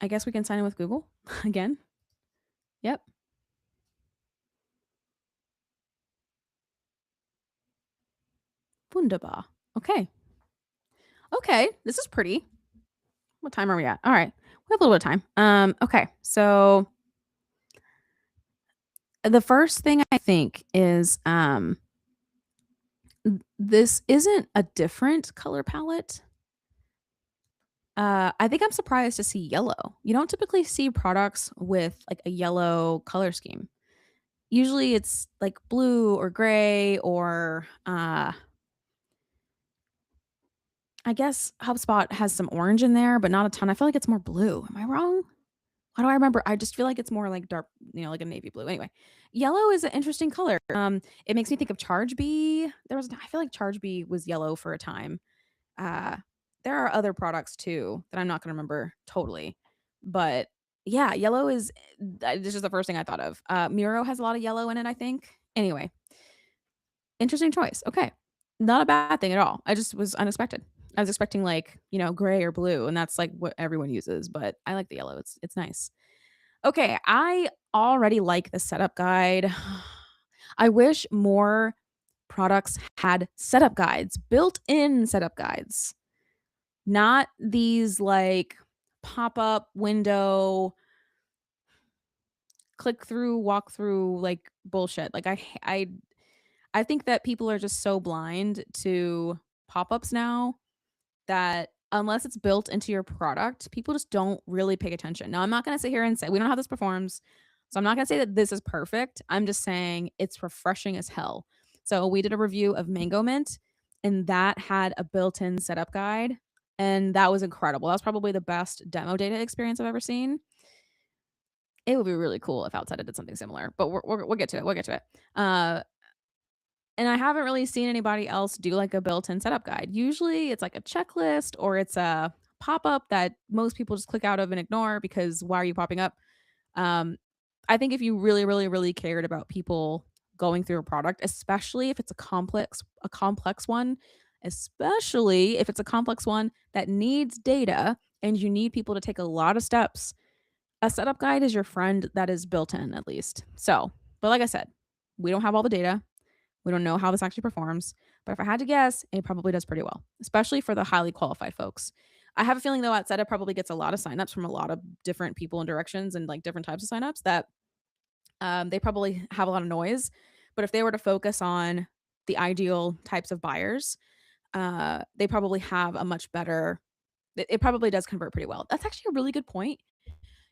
I guess we can sign in with Google again. Yep. Wunderbar. Okay. Okay. This is pretty. What time are we at? All right. We have a little bit of time. Okay. So the first thing I think is this isn't a different color palette. I think I'm surprised to see yellow. You don't typically see products with like a yellow color scheme. Usually it's like blue or gray or I guess HubSpot has some orange in there, but not a ton. I feel like it's more blue. Am I wrong? Why do I remember? I just feel like it's more like dark, like a navy blue. Anyway, yellow is an interesting color. It makes me think of Charge Bee. I feel like Charge Bee was yellow for a time. Uh, there are other products too that I'm not gonna remember totally, but yeah, yellow is this is the first thing I thought of. Miro has a lot of yellow in it, I think. Anyway, interesting choice. Okay, not a bad thing at all. I just was unexpected. I was expecting like gray or blue, and that's like what everyone uses. But I like the yellow. It's nice. Okay, I already like the setup guide. I wish more products had setup guides, built-in setup guides. Not these like pop-up window click through, walk through like bullshit. Like I think that people are just so blind to pop-ups now that unless it's built into your product, people just don't really pay attention. Now, I'm not going to sit here and say we don't know how this performs. So I'm not going to say that this is perfect. I'm just saying it's refreshing as hell. So we did a review of Mango Mint and that had a built-in setup guide and that was incredible. That was probably the best demo data experience I've ever seen. It would be really cool if Outseta did something similar, but we'll get to it. We'll get to it. And I haven't really seen anybody else do like a built-in setup guide. Usually it's like a checklist or it's a pop-up that most people just click out of and ignore because why are you popping up? Um, I think if you really, really, really cared about people going through a product, especially if it's a complex one, especially if it's a complex one that needs data and you need people to take a lot of steps, a setup guide is your friend that is built in at least. So, but like I said, we don't have all the data. We don't know how this actually performs, but if I had to guess, it probably does pretty well, especially for the highly qualified folks. I have a feeling though Outseta probably gets a lot of signups from a lot of different people and directions and like different types of signups that they probably have a lot of noise. But if they were to focus on the ideal types of buyers, they probably have a much better. It probably does convert pretty well. That's actually a really good point.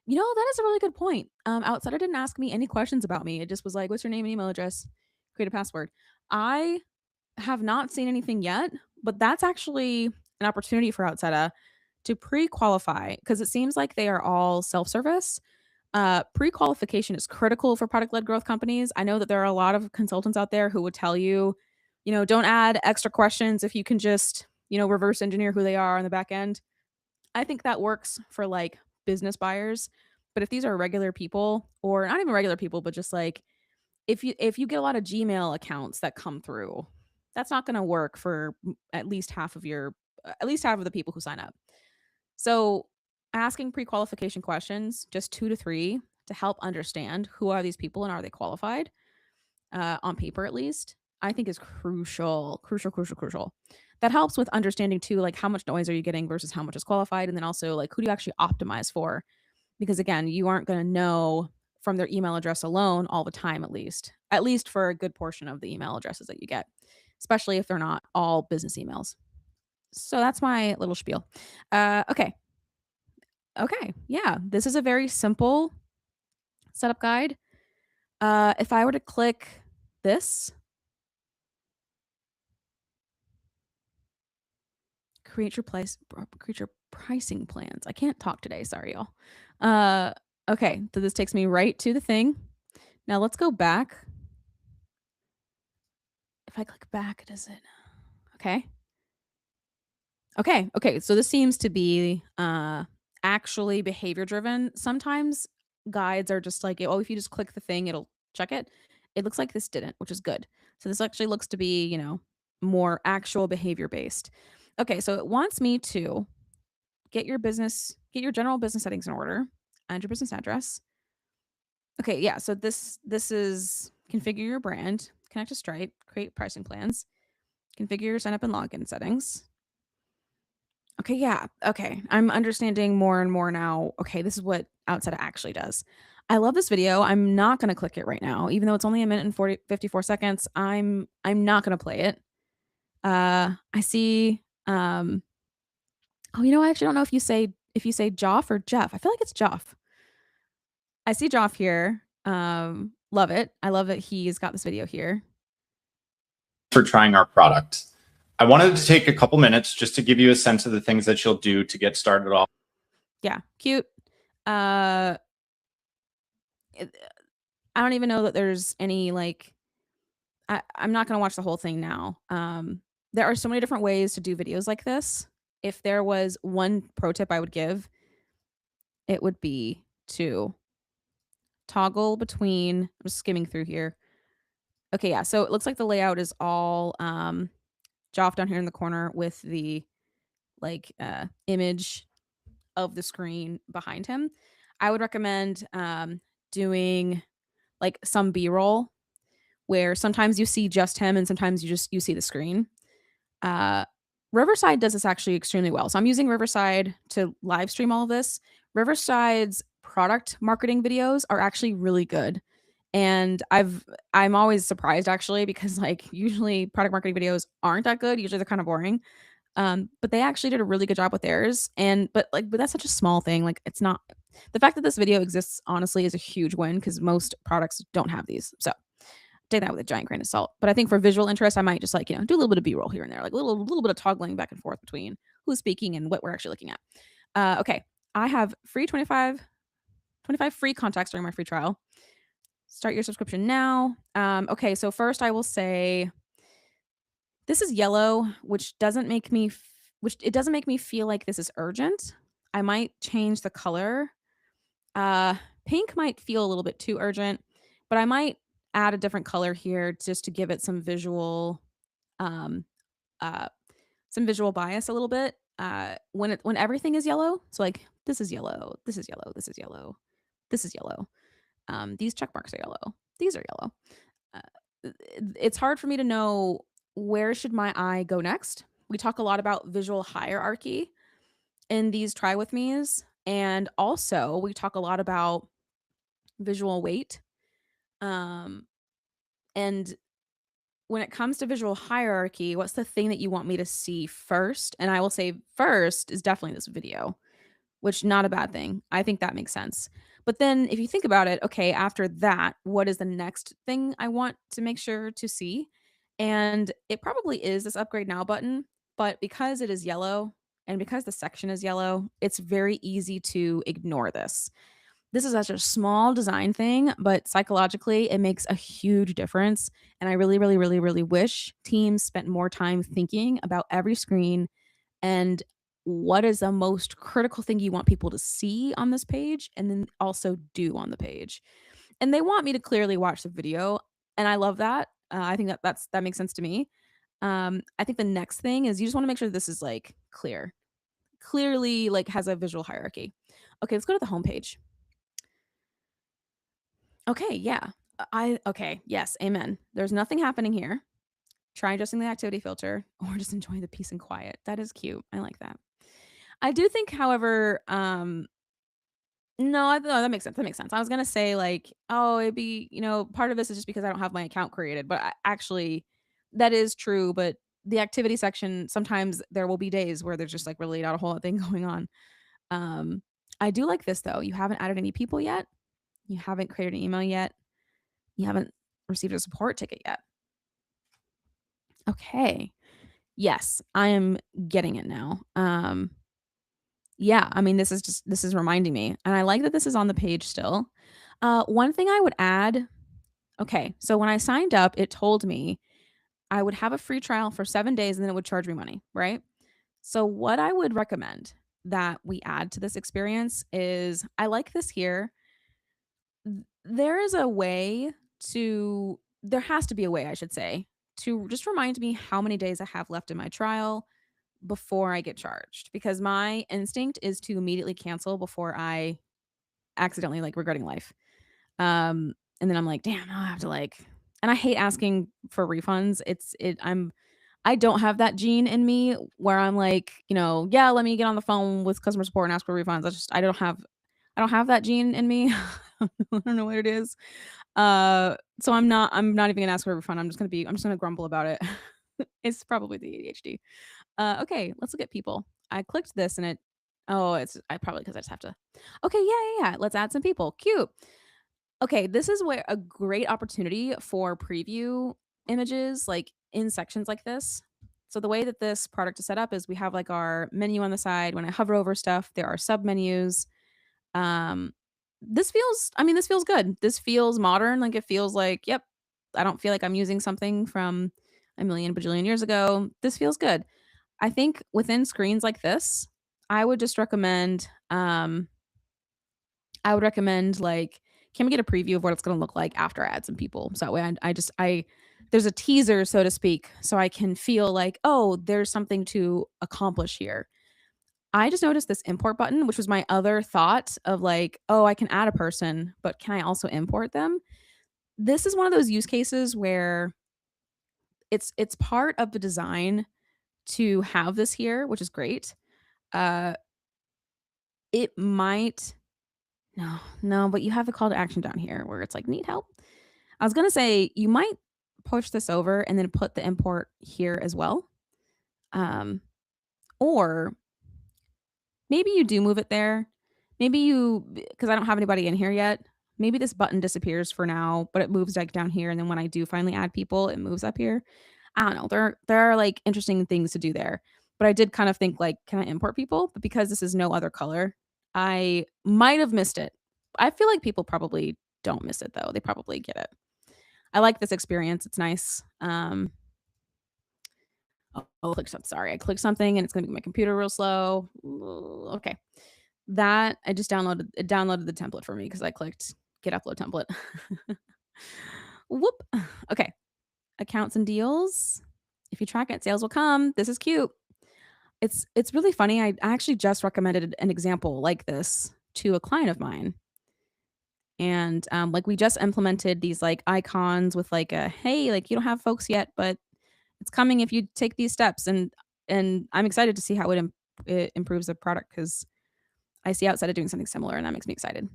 That is a really good point. Outseta didn't ask me any questions about me. It just was like, "What's your name and email address? Create a password." I have not seen anything yet, but that's actually an opportunity for Outseta to pre-qualify because it seems like they are all self-service. Pre-qualification is critical for product-led growth companies. I know that there are a lot of consultants out there who would tell you, don't add extra questions if you can just, reverse engineer who they are on the back end. I think that works for like business buyers, but if these are regular people or not even regular people, but just like if you get a lot of Gmail accounts that come through, that's not going to work for at least half of the people who sign up. So, asking pre-qualification questions, just 2 to 3 to help understand who are these people and are they qualified, on paper at least, I think is crucial, crucial, crucial, crucial. That helps with understanding too like how much noise are you getting versus how much is qualified and then also like who do you actually optimize for because again, you aren't going to know from their email address alone all the time at least for a good portion of the email addresses that you get, especially if they're not all business emails. So that's my little spiel. Okay. Okay. Yeah, this is a very simple setup guide. If I were to click this, create your pricing plans. I can't talk today. Sorry, y'all. Okay. So this takes me right to the thing. Now let's go back. If I click back, does it? Okay. Okay. So this seems to be actually behavior driven. Sometimes guides are just like, oh, if you just click the thing, it'll check it. It looks like this didn't, which is good. So this actually looks to be, more actual behavior based. Okay, so it wants me to get your general business settings in order and your business address. Okay, yeah. So this is configure your brand, connect to Stripe, create pricing plans, Configure your sign up and login settings. Okay, yeah. Okay. I'm understanding more and more now. Okay, this is what Outseta actually does. I love this video. I'm not going to click it right now, even though it's only a minute and 54 seconds. I'm not going to play it. I see oh, I actually don't know if you say Joff or Jeff. I feel like it's Joff. I see Joff here. Love it. I love that he's got this video here. For trying our product. I wanted to take a couple minutes just to give you a sense of the things that you'll do to get started off. Yeah, cute. I don't even know that there's any like I'm not gonna watch the whole thing now. There are so many different ways to do videos like this. If there was one pro tip I would give, it would be to toggle between I'm just skimming through here. Okay, yeah. So it looks like the layout is all Joff down here in the corner with the like image of the screen behind him. I would recommend doing like some B-roll where sometimes you see just him and sometimes you see the screen. Uh, Riverside does this actually extremely well. So I'm using Riverside to live stream all of this. Riverside's product marketing videos are actually really good. And I'm always surprised actually because like usually product marketing videos aren't that good. Usually they're kind of boring. But they actually did a really good job with theirs. But that's such a small thing. Like it's not the fact that this video exists honestly is a huge win because most products don't have these. So take that with a giant grain of salt. But I think for visual interest, I might just like, do a little bit of B-roll here and there, like a little bit of toggling back and forth between who's speaking and what we're actually looking at. Okay. I have free 25 free contacts during my free trial. Start your subscription now. Okay, so first I will say this is yellow, which doesn't make me feel like this is urgent. I might change the color. Pink might feel a little bit too urgent, but I might add a different color here just to give it some visual um bias a little bit. When everything is yellow, so like this is yellow, this is yellow, this is yellow, this is yellow. These check marks are yellow. These are yellow. It's hard for me to know where should my eye go next. We talk a lot about visual hierarchy in these try with me's, and also we talk a lot about visual weight. And when it comes to visual hierarchy, what's the thing that you want me to see first? And I will say first is definitely this video, which not a bad thing. I think that makes sense. But then if you think about it, okay, after that, what is the next thing I want to make sure to see? And it probably is this upgrade now button, but because it is yellow and because the section is yellow, it's very easy to ignore this. This is such a small design thing, but psychologically, it makes a huge difference. And I really, really, really, really wish teams spent more time thinking about every screen and what is the most critical thing you want people to see on this page and then also do on the page. And they want me to clearly watch the video, and I love that. I think that makes sense to me. I think the next thing is you just want to make sure this is like clearly like has a visual hierarchy. Okay, let's go to the homepage. Okay, yeah. Okay, yes, amen. There's nothing happening here. Try adjusting the activity filter or just enjoy the peace and quiet. That is cute. I like that. I do think, however, no, that makes sense. That makes sense. I was gonna say like, oh, it'd be, part of this is just because I don't have my account created, but actually, that is true. But the activity section, sometimes there will be days where there's just like really not a whole thing going on. Um, I do like this though. You haven't added any people yet. You haven't created an email yet. You haven't received a support ticket yet. Okay. Yes, I am getting it now. Yeah, I mean, this is reminding me, and I like that this is on the page still. One thing I would add, okay, so when I signed up, it told me I would have a free trial for 7 days and then it would charge me money, right? So what I would recommend that we add to this experience is I like this here. There is a way there has to be a way, I should say, to just remind me how many days I have left in my trial before I get charged because my instinct is to immediately cancel before I accidentally like regretting life. And then I'm like, damn, now I have to like, and I hate asking for refunds. I don't have that gene in me where I'm like, yeah, let me get on the phone with customer support and ask for refunds. I don't have that gene in me. I don't know what it is. So I'm not even gonna ask for a refund. I'm just gonna grumble about it. It's probably the ADHD. Okay, let's look at people. I clicked this and it's I probably because I just have to. Okay, yeah. Let's add some people. Cute. Okay, this is where a great opportunity for preview images, like in sections like this. So the way that this product is set up is we have like our menu on the side. When I hover over stuff, there are sub menus. Um, this feels good. This feels modern. Like it feels like, yep, I don't feel like I'm using something from a million bajillion years ago. This feels good. I think within screens like this, I would just recommend like, can we get a preview of what it's going to look like after I add some people? So that way I there's a teaser, so to speak, so I can feel like, oh, there's something to accomplish here. I just noticed this import button, which was my other thought of like, oh, I can add a person, but can I also import them? This is one of those use cases where it's part of the design to have this here, which is great. Uh it might no, but you have the call to action down here where it's like need help. I was gonna say you might push this over and then put the import here as well. Um, or maybe you do move it there. Maybe because I don't have anybody in here yet. Maybe this button disappears for now, but it moves like down here, and then when I do finally add people, it moves up here. I don't know. There are like interesting things to do there. But I did kind of think like, can I import people? But because this is no other color, I might have missed it. I feel like people probably don't miss it though. They probably get it. I like this experience. It's nice. Oh, sorry. I clicked something and it's gonna make my computer real slow. Okay. That I just downloaded the template for me because I clicked get upload template. Whoop. Okay. Accounts and deals. If you track it, sales will come. This is cute. It's really funny. I actually just recommended an example like this to a client of mine. And like we just implemented these like icons with like a hey, like you don't have folks yet, but it's coming if you take these steps. And I'm excited to see how it improves the product because I see Outseta doing something similar, and that makes me excited.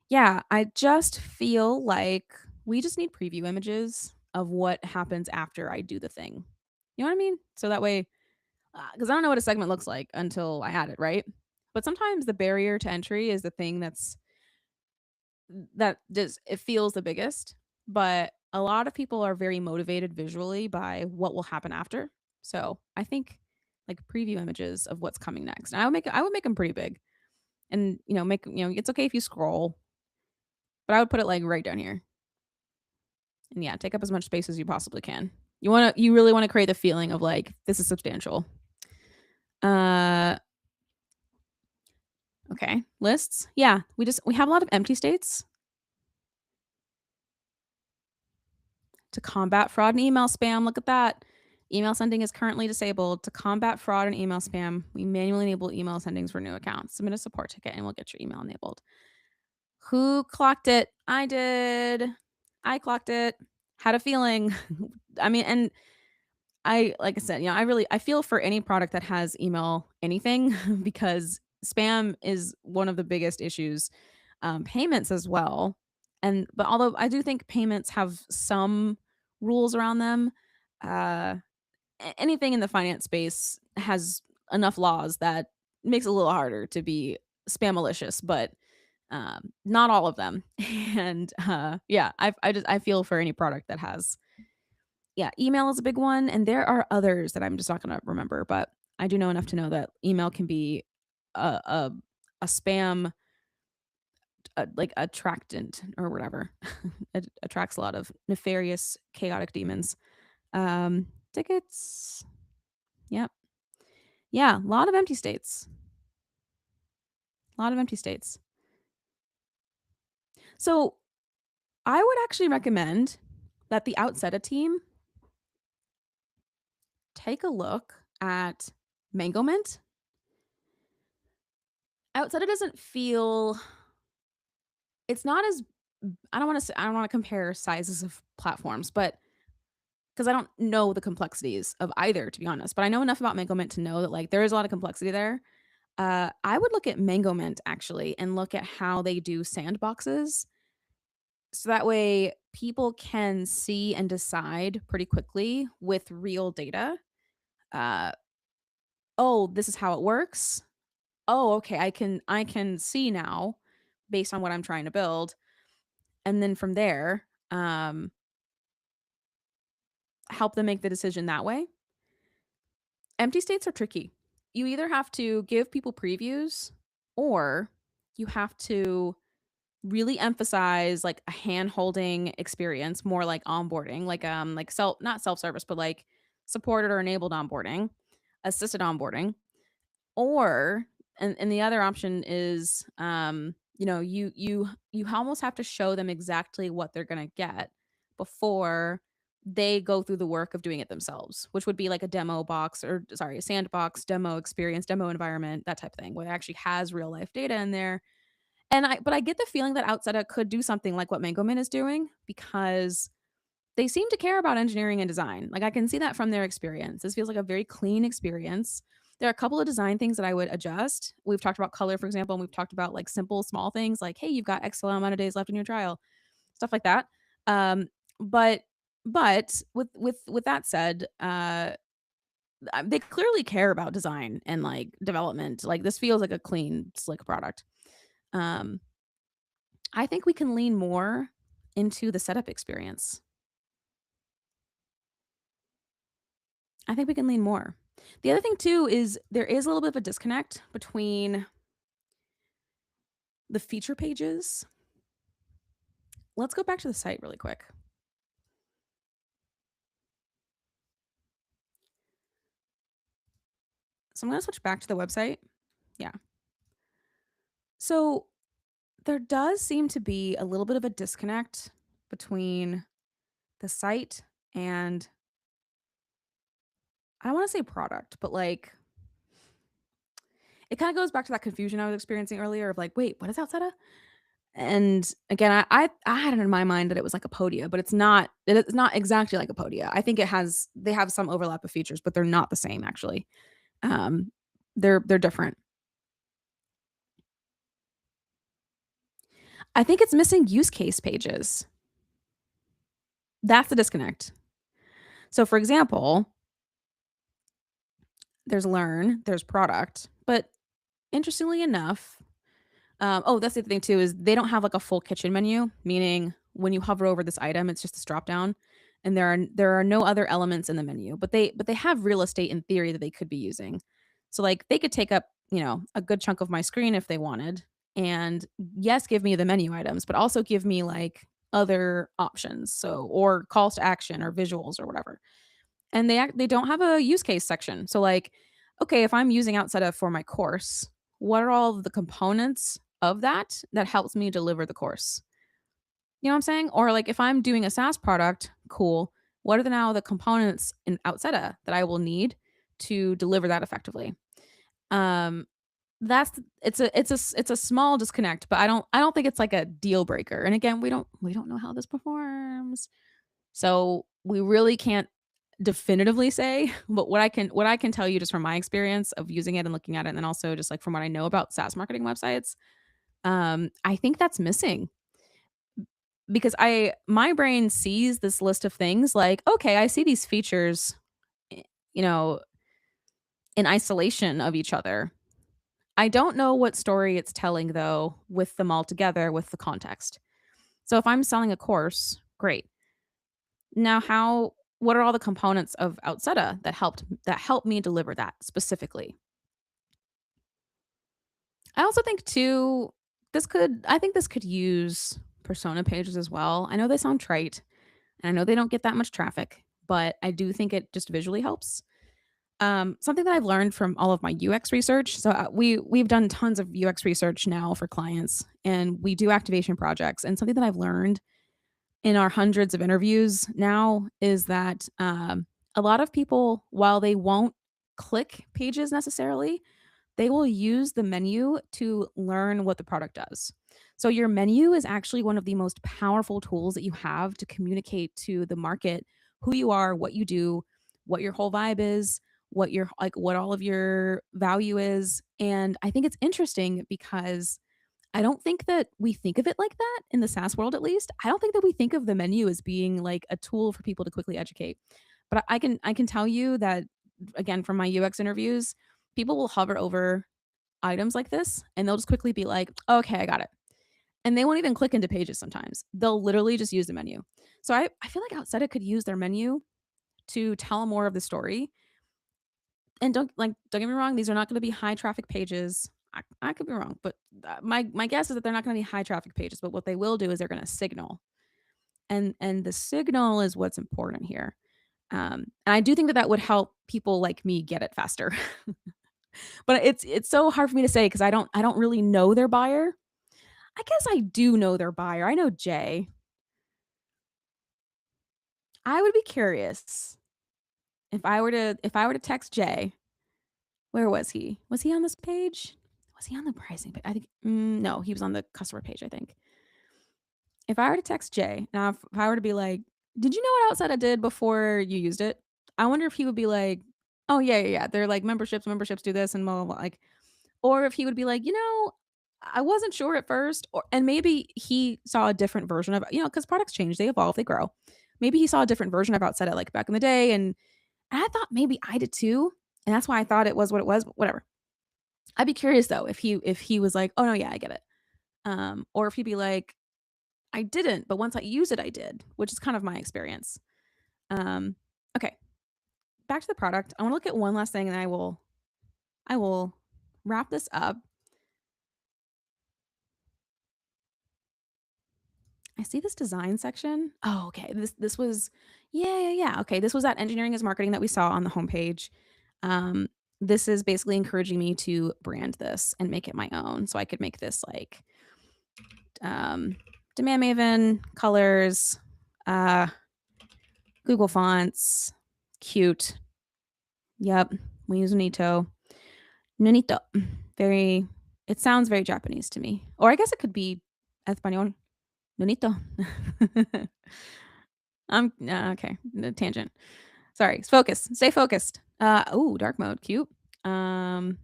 Yeah, I just feel like we just need preview images of what happens after I do the thing. You know what I mean? So that way, because I don't know what a segment looks like until I add it, right? But sometimes the barrier to entry is the thing that just it feels the biggest. But a lot of people are very motivated visually by what will happen after. So I think like preview images of what's coming next. And I would make them pretty big, and make it's okay if you scroll, but I would put it like right down here. And yeah, take up as much space as you possibly can. You really want to create the feeling of like this is substantial. Okay, lists. Yeah, we have a lot of empty states. To combat fraud and email spam, look at that. Email sending is currently disabled. To combat fraud and email spam, we manually enable email sendings for new accounts. Submit a support ticket and we'll get your email enabled. Who clocked it? I did. I clocked it. Had a feeling. I mean, and like I said, I feel for any product that has email anything because spam is one of the biggest issues. Payments as well. But although I do think payments have some rules around them, uh, anything in the finance space has enough laws that makes it a little harder to be spam malicious, but not all of them. And yeah, I feel for any product that has yeah, email is a big one, and there are others that I'm just not gonna remember, but I do know enough to know that email can be a spam, like attractant or whatever. It attracts a lot of nefarious, chaotic demons. Tickets. Yep. Yeah, a lot of empty states. A lot of empty states. So I would actually recommend that the Outseta team take a look at Mango Mint. Outseta doesn't feel it's not as I don't want to compare sizes of platforms, but because I don't know the complexities of either, to be honest. But I know enough about Mango Mint to know that like there is a lot of complexity there. I would look at Mango Mint actually and look at how they do sandboxes. So that way people can see and decide pretty quickly with real data. Uh, oh, this is how it works. Oh, okay, I can see now based on what I'm trying to build. And then from there, help them make the decision that way. Empty states are tricky. You either have to give people previews or you have to really emphasize like a hand-holding experience, more like onboarding, like self not self-service, but like supported or enabled onboarding, assisted onboarding. Or and the other option is you almost have to show them exactly what they're going to get before they go through the work of doing it themselves, which would be like a demo box, or sorry, a sandbox, demo experience, demo environment, that type of thing, where it actually has real life data in there. But I get the feeling that Outseta could do something like what Mangoman is doing, because they seem to care about engineering and design. Like I can see that from their experience. This feels like a very clean experience. There are a couple of design things that I would adjust. We've talked about color, for example, and we've talked about like simple, small things like, hey, you've got X amount of days left in your trial, stuff like that. Um, but but with that said, they clearly care about design and like development. Like this feels like a clean, slick product. Um, I think we can lean more into the setup experience. I think we can lean more. The other thing too is there is a little bit of a disconnect between the feature pages. Let's go back to the site really quick. So I'm going to switch back to the website. Yeah. So there does seem to be a little bit of a disconnect between the site and, I don't want to say product, but like it kind of goes back to that confusion I was experiencing earlier of like, wait, what is Outseta? And again, I had it in my mind that it was like a Podia, but it's not. It's not exactly like a Podia. I think they have some overlap of features, but they're not the same actually. Um, they're different. I think it's missing use case pages. That's the disconnect. So, for example, there's learn, there's product, but interestingly enough, oh, that's the other thing too, is they don't have like a full kitchen menu, meaning when you hover over this item, it's just this drop down, and there are no other elements in the menu. But they have real estate in theory that they could be using. So like they could take up, a good chunk of my screen if they wanted, and yes, give me the menu items, but also give me like other options. So or calls to action or visuals or whatever. And they don't have a use case section. So like, okay, if I'm using Outseta for my course, what are all of the components of that helps me deliver the course? You know what I'm saying? Or like if I'm doing a SaaS product, cool. What are the components in Outseta that I will need to deliver that effectively? Um, it's a small disconnect, but I don't think it's like a deal breaker. And again, we don't know how this performs. So we really can't definitively say, but what I can tell you just from my experience of using it and looking at it, and then also just like from what I know about SaaS marketing websites, I think that's missing, because my brain sees this list of things like, okay, I see these features, eh, you know, in isolation of each other. I don't know what story it's telling though with them all together with the context. So if I'm selling a course, great. Now, what are all the components of Outseta that helped me deliver that specifically? I also think too, I think this could use persona pages as well. I know they sound trite, and I know they don't get that much traffic, but I do think it just visually helps. Something that I've learned from all of my UX research. So we've done tons of UX research now for clients, and we do activation projects. And something that I've learned in our hundreds of interviews now is that a lot of people, while they won't click pages necessarily, they will use the menu to learn what the product does. So your menu is actually one of the most powerful tools that you have to communicate to the market who you are, what you do, what your whole vibe is, what your like what all of your value is. And I think it's interesting because I don't think that we think of it like that in the SaaS world, at least. I don't think that we think of the menu as being like a tool for people to quickly educate. But I can tell you that again from my UX interviews, people will hover over items like this and they'll just quickly be like, okay, I got it. And they won't even click into pages sometimes. They'll literally just use the menu. So I feel like Outseta could use their menu to tell more of the story. And don't get me wrong, these are not going to be high traffic pages. I could be wrong, but my guess is that they're not going to be high traffic pages. But what they will do is they're going to signal, and the signal is what's important here. And I do think that that would help people like me get it faster. But it's so hard for me to say because I don't really know their buyer. I guess I do know their buyer. I know Jay. I would be curious if I were to text Jay. Where was he? Was he on this page? Was he on the pricing page? I think no, he was on the customer page, I think. If I were to text Jay, now if I were to be like, "Did you know what Outseta did before you used it?" I wonder if he would be like, "Oh yeah, yeah, yeah. They're like memberships do this and blah blah blah." Like, or if he would be like, I wasn't sure at first, and maybe he saw a different version of because products change, they evolve, they grow. Maybe he saw a different version of Outseta like back in the day, and I thought maybe I did too, and that's why I thought it was what it was. But whatever. I'd be curious though if he was like, "Oh no, yeah, I get it," or if he'd be like, "I didn't, but once I use it, I did," which is kind of my experience. Um, okay, back to the product. I want to look at one last thing, and I will wrap this up. I see this design section. Oh, okay. This was yeah. Okay, this was that engineering is marketing that we saw on the homepage. Um, this is basically encouraging me to brand this and make it my own. So I could make this like Demand Maven colors, uh, Google fonts, cute. Yep, we use Nito. Nonito. Very. It sounds very Japanese to me, or I guess it could be Espanol. Nonito. Okay. Tangent. Sorry. Focus. Stay focused. Oh, dark mode. Cute. Button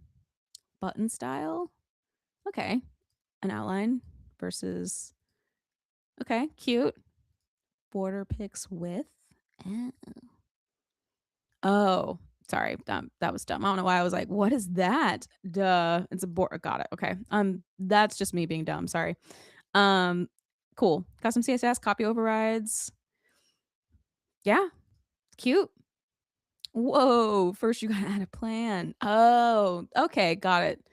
style. Okay. An outline versus. Okay. Cute. Border picks with. eh. Oh, sorry. That was dumb. I don't know why I was like, what is that? Duh. It's a border. Got it. Okay. That's just me being dumb. Sorry. Um, cool. Custom CSS, copy overrides. Yeah. Cute. Whoa, first you gotta add a plan. Oh, okay, got it.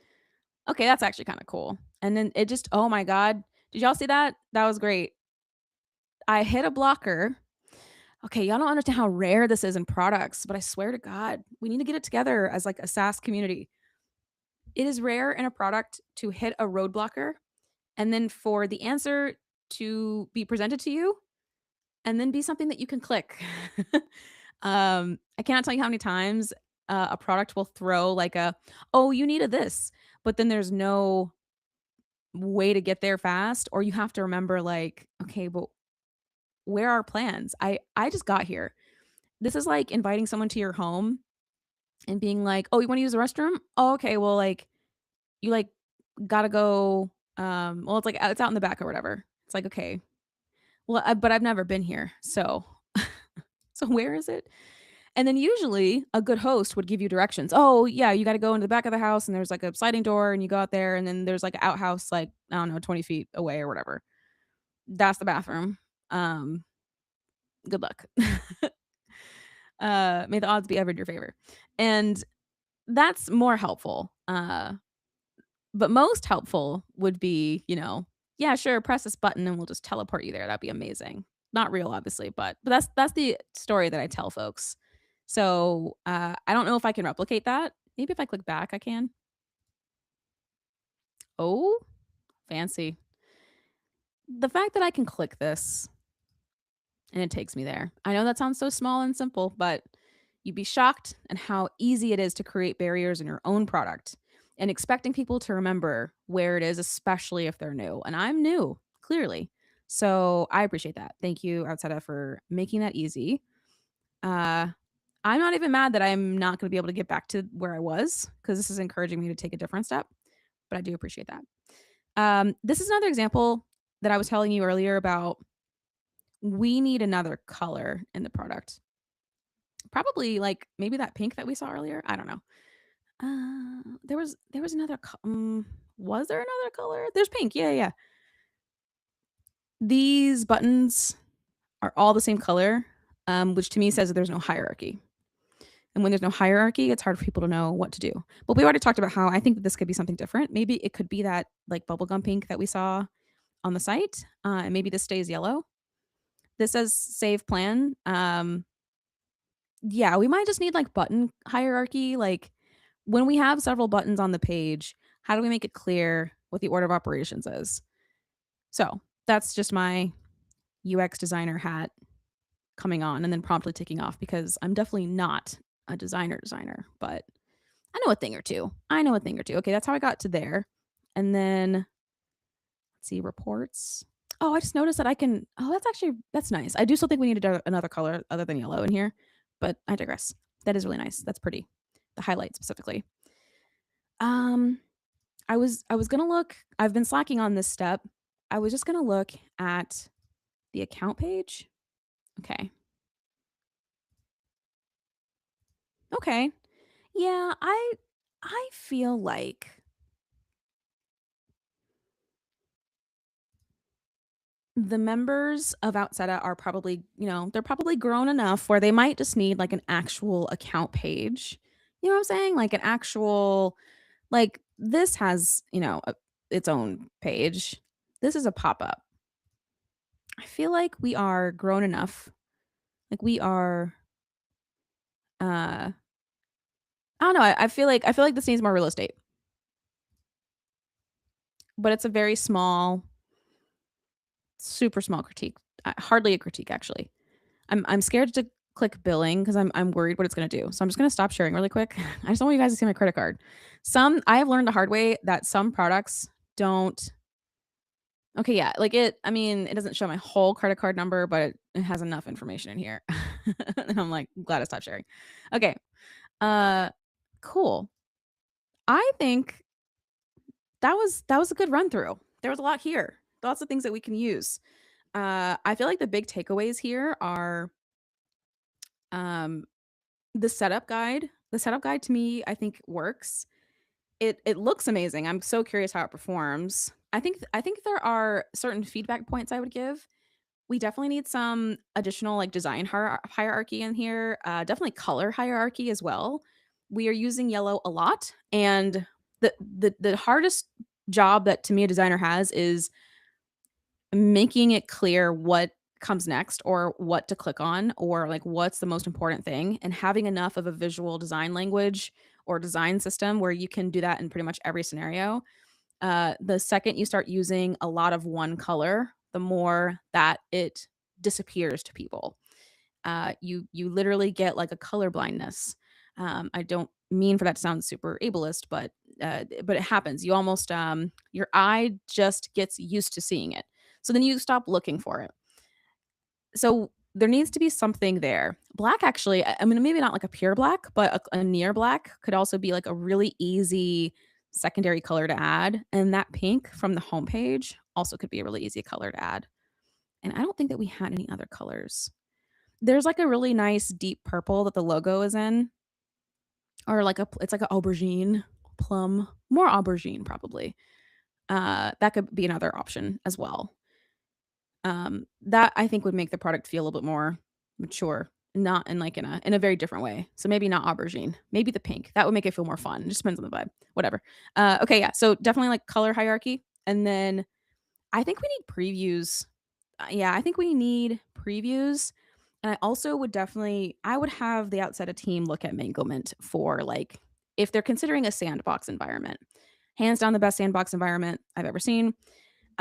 Okay, that's actually kind of cool. And then it just, oh my God. Did y'all see that? That was great. I hit a blocker. Okay, y'all don't understand how rare this is in products, but I swear to God, we need to get it together as like a SaaS community. It is rare in a product to hit a road blocker and then for the answer to be presented to you and then be something that you can click. I cannot tell you how many times a product will throw like oh, you needed this, but then there's no way to get there fast, or you have to remember like, okay, but where are plans? I just got here. This is like inviting someone to your home and being like, oh, you want to use the restroom? Oh, okay, well, like you like gotta go. Well, it's like it's out in the back or whatever. It's like okay, well, but I've never been here, so so where is it? And then usually a good host would give you directions. Oh, yeah, you got to go into the back of the house and there's like a sliding door and you go out there and then there's like an outhouse, like, I don't know, 20 feet away or whatever. That's the bathroom. Um, good luck. May the odds be ever in your favor. And that's more helpful. But most helpful would be, yeah, sure, press this button and we'll just teleport you there. That'd be amazing. Not real, obviously, but that's the story that I tell folks. So I don't know if I can replicate that. Maybe if I click back, I can. Oh, fancy. The fact that I can click this and it takes me there. I know that sounds so small and simple, but you'd be shocked at how easy it is to create barriers in your own product and expecting people to remember where it is, especially if they're new. And I'm new, clearly. So I appreciate that. Thank you, Outseta, for making that easy. I'm not even mad that I'm not going to be able to get back to where I was, because this is encouraging me to take a different step. But I do appreciate that. This is another example that I was telling you earlier about. We need another color in the product. Probably like maybe that pink that we saw earlier. I don't know. There was another. Was there another color? There's pink. Yeah, yeah. These buttons are all the same color, which to me says that there's no hierarchy. And when there's no hierarchy, it's hard for people to know what to do. But we already talked about how I think that this could be something different. Maybe it could be that like bubblegum pink that we saw on the site, and maybe this stays yellow. This says save plan. Yeah, we might just need like button hierarchy. Like when we have several buttons on the page, how do we make it clear what the order of operations is? So that's just my UX designer hat coming on and then promptly ticking off, because I'm definitely not a designer, but I know a thing or two. Okay, that's how I got to there. And then let's see, reports. Oh, I just noticed that I can. Oh, that's nice. I do still think we need another color other than yellow in here, but I digress. That is really nice. That's pretty. The highlight specifically. I was gonna look. I've been slacking on this step. I was just gonna look at the account page. Okay. Okay. Yeah, I feel like the members of Outseta are probably, they're probably grown enough where they might just need like an actual account page. You know what I'm saying? Like an actual, like this has, its own page. This is a pop up. I feel like we are grown enough. Like we are, I don't know. I feel like this needs more real estate, but it's a very small, super small critique. Hardly a critique, actually. I'm scared to click billing because I'm worried what it's gonna do. So I'm just gonna stop sharing really quick. I just don't want you guys to see my credit card. I have learned the hard way that some products don't. Okay, yeah, like it doesn't show my whole credit card number, but it has enough information in here. And I'm like, glad I stopped sharing. Okay. Uh cool. I think that was a good run through. There was a lot here. Lots of things that we can use. I feel like the big takeaways here are um the setup guide. The setup guide to me, I think works. It looks amazing. I'm so curious how it performs. I think there are certain feedback points I would give. We definitely need some additional like design hierarchy in here. Definitely color hierarchy as well. We are using yellow a lot, and the hardest job that to me a designer has is making it clear what comes next or what to click on or like what's the most important thing, and having enough of a visual design language or design system where you can do that in pretty much every scenario. The second you start using a lot of one color, the more that it disappears to people. You literally get like a color blindness. I don't mean for that to sound super ableist, but it happens. You almost your eye just gets used to seeing it, so then you stop looking for it. So there needs to be something there. Black, actually, I mean, maybe not like a pure black, but a near black could also be like a really easy secondary color to add. And that pink from the homepage also could be a really easy color to add. And I don't think that we had any other colors. There's like a really nice deep purple that the logo is in, or like it's like an aubergine plum, more aubergine probably. That could be another option as well. That I think would make the product feel a little bit more mature, not in like in a very different way. So maybe not aubergine, maybe the pink. That would make it feel more fun. It just depends on the vibe. Whatever. Okay, yeah. So definitely like color hierarchy, and then I think we need previews. Yeah, I think we need previews. And I also would I would have the Outseta team look at Manglement for like if they're considering a sandbox environment. Hands down the best sandbox environment I've ever seen.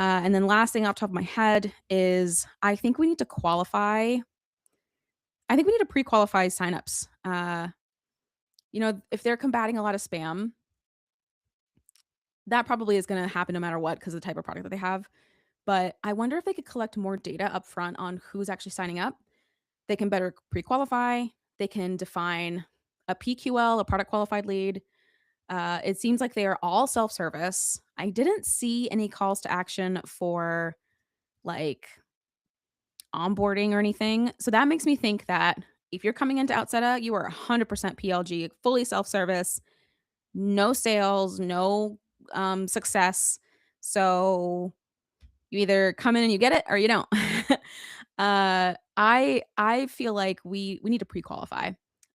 And then last thing off the top of my head is I think we need to qualify. I think we need to pre-qualify signups. If they're combating a lot of spam, that probably is going to happen no matter what because of the type of product that they have. But I wonder if they could collect more data up front on who's actually signing up. They can better pre-qualify. They can define a PQL, a product qualified lead. It seems like they are all self-service. I didn't see any calls to action for like onboarding or anything. So that makes me think that if you're coming into Outseta, you are 100% PLG, fully self-service, no sales, no success. So you either come in and you get it or you don't. I feel like we need to pre-qualify.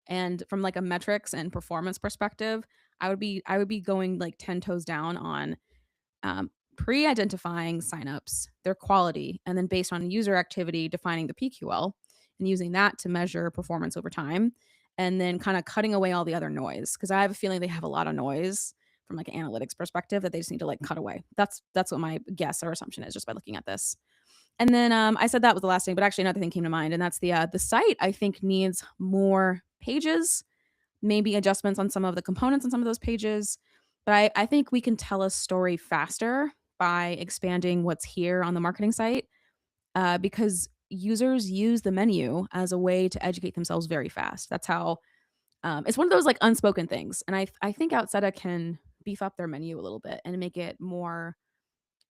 And from like a metrics and performance perspective, I would be going like 10 toes down on pre-identifying signups, their quality, and then based on user activity, defining the PQL and using that to measure performance over time, and then kind of cutting away all the other noise. Because I have a feeling they have a lot of noise from like an analytics perspective that they just need to like cut away. That's what my guess or assumption is just by looking at this. And then I said that was the last thing, but actually another thing came to mind, and that's the site. I think needs more pages, maybe adjustments on some of the components on some of those pages. But I think we can tell a story faster by expanding what's here on the marketing site, because users use the menu as a way to educate themselves very fast. That's how it's one of those like unspoken things. And I think Outseta can beef up their menu a little bit and make it more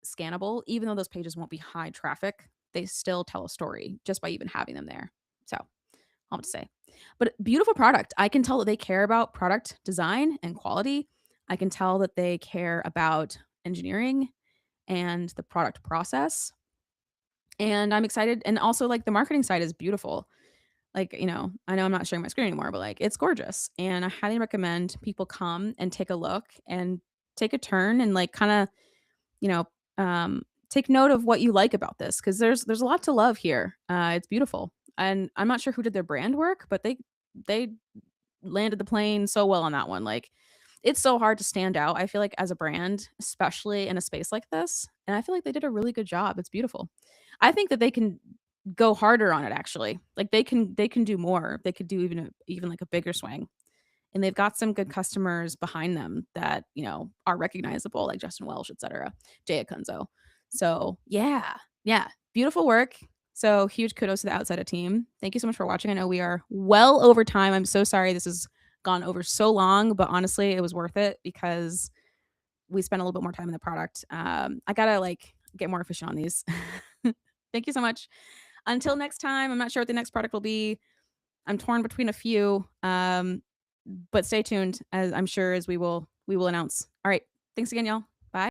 scannable. Even though those pages won't be high traffic, they still tell a story just by even having them there. So I'll have to say. But beautiful product. I can tell that they care about product design and quality. I can tell that they care about engineering and the product process. And I'm excited. And also, like, the marketing side is beautiful. Like, I know I'm not sharing my screen anymore, but like, it's gorgeous. And I highly recommend people come and take a look and take a turn and like kind of, you know, take note of what you like about this, because there's a lot to love here. It's beautiful. And I'm not sure who did their brand work, but they landed the plane so well on that one. Like, it's so hard to stand out, I feel like, as a brand, especially in a space like this. And I feel like they did a really good job. It's beautiful. I think that they can go harder on it actually. Like they can do more. They could do even like a bigger swing. And they've got some good customers behind them that, are recognizable, like Justin Welsh, etc. Jay Akunzo. So yeah, yeah, beautiful work. So huge kudos to the Outseta team. Thank you so much for watching. I know we are well over time. I'm so sorry this has gone over so long, but honestly, it was worth it because we spent a little bit more time in the product. I gotta like get more efficient on these. Thank you so much. Until next time, I'm not sure what the next product will be. I'm torn between a few, but stay tuned, as I'm sure as we will announce. All right, thanks again, y'all.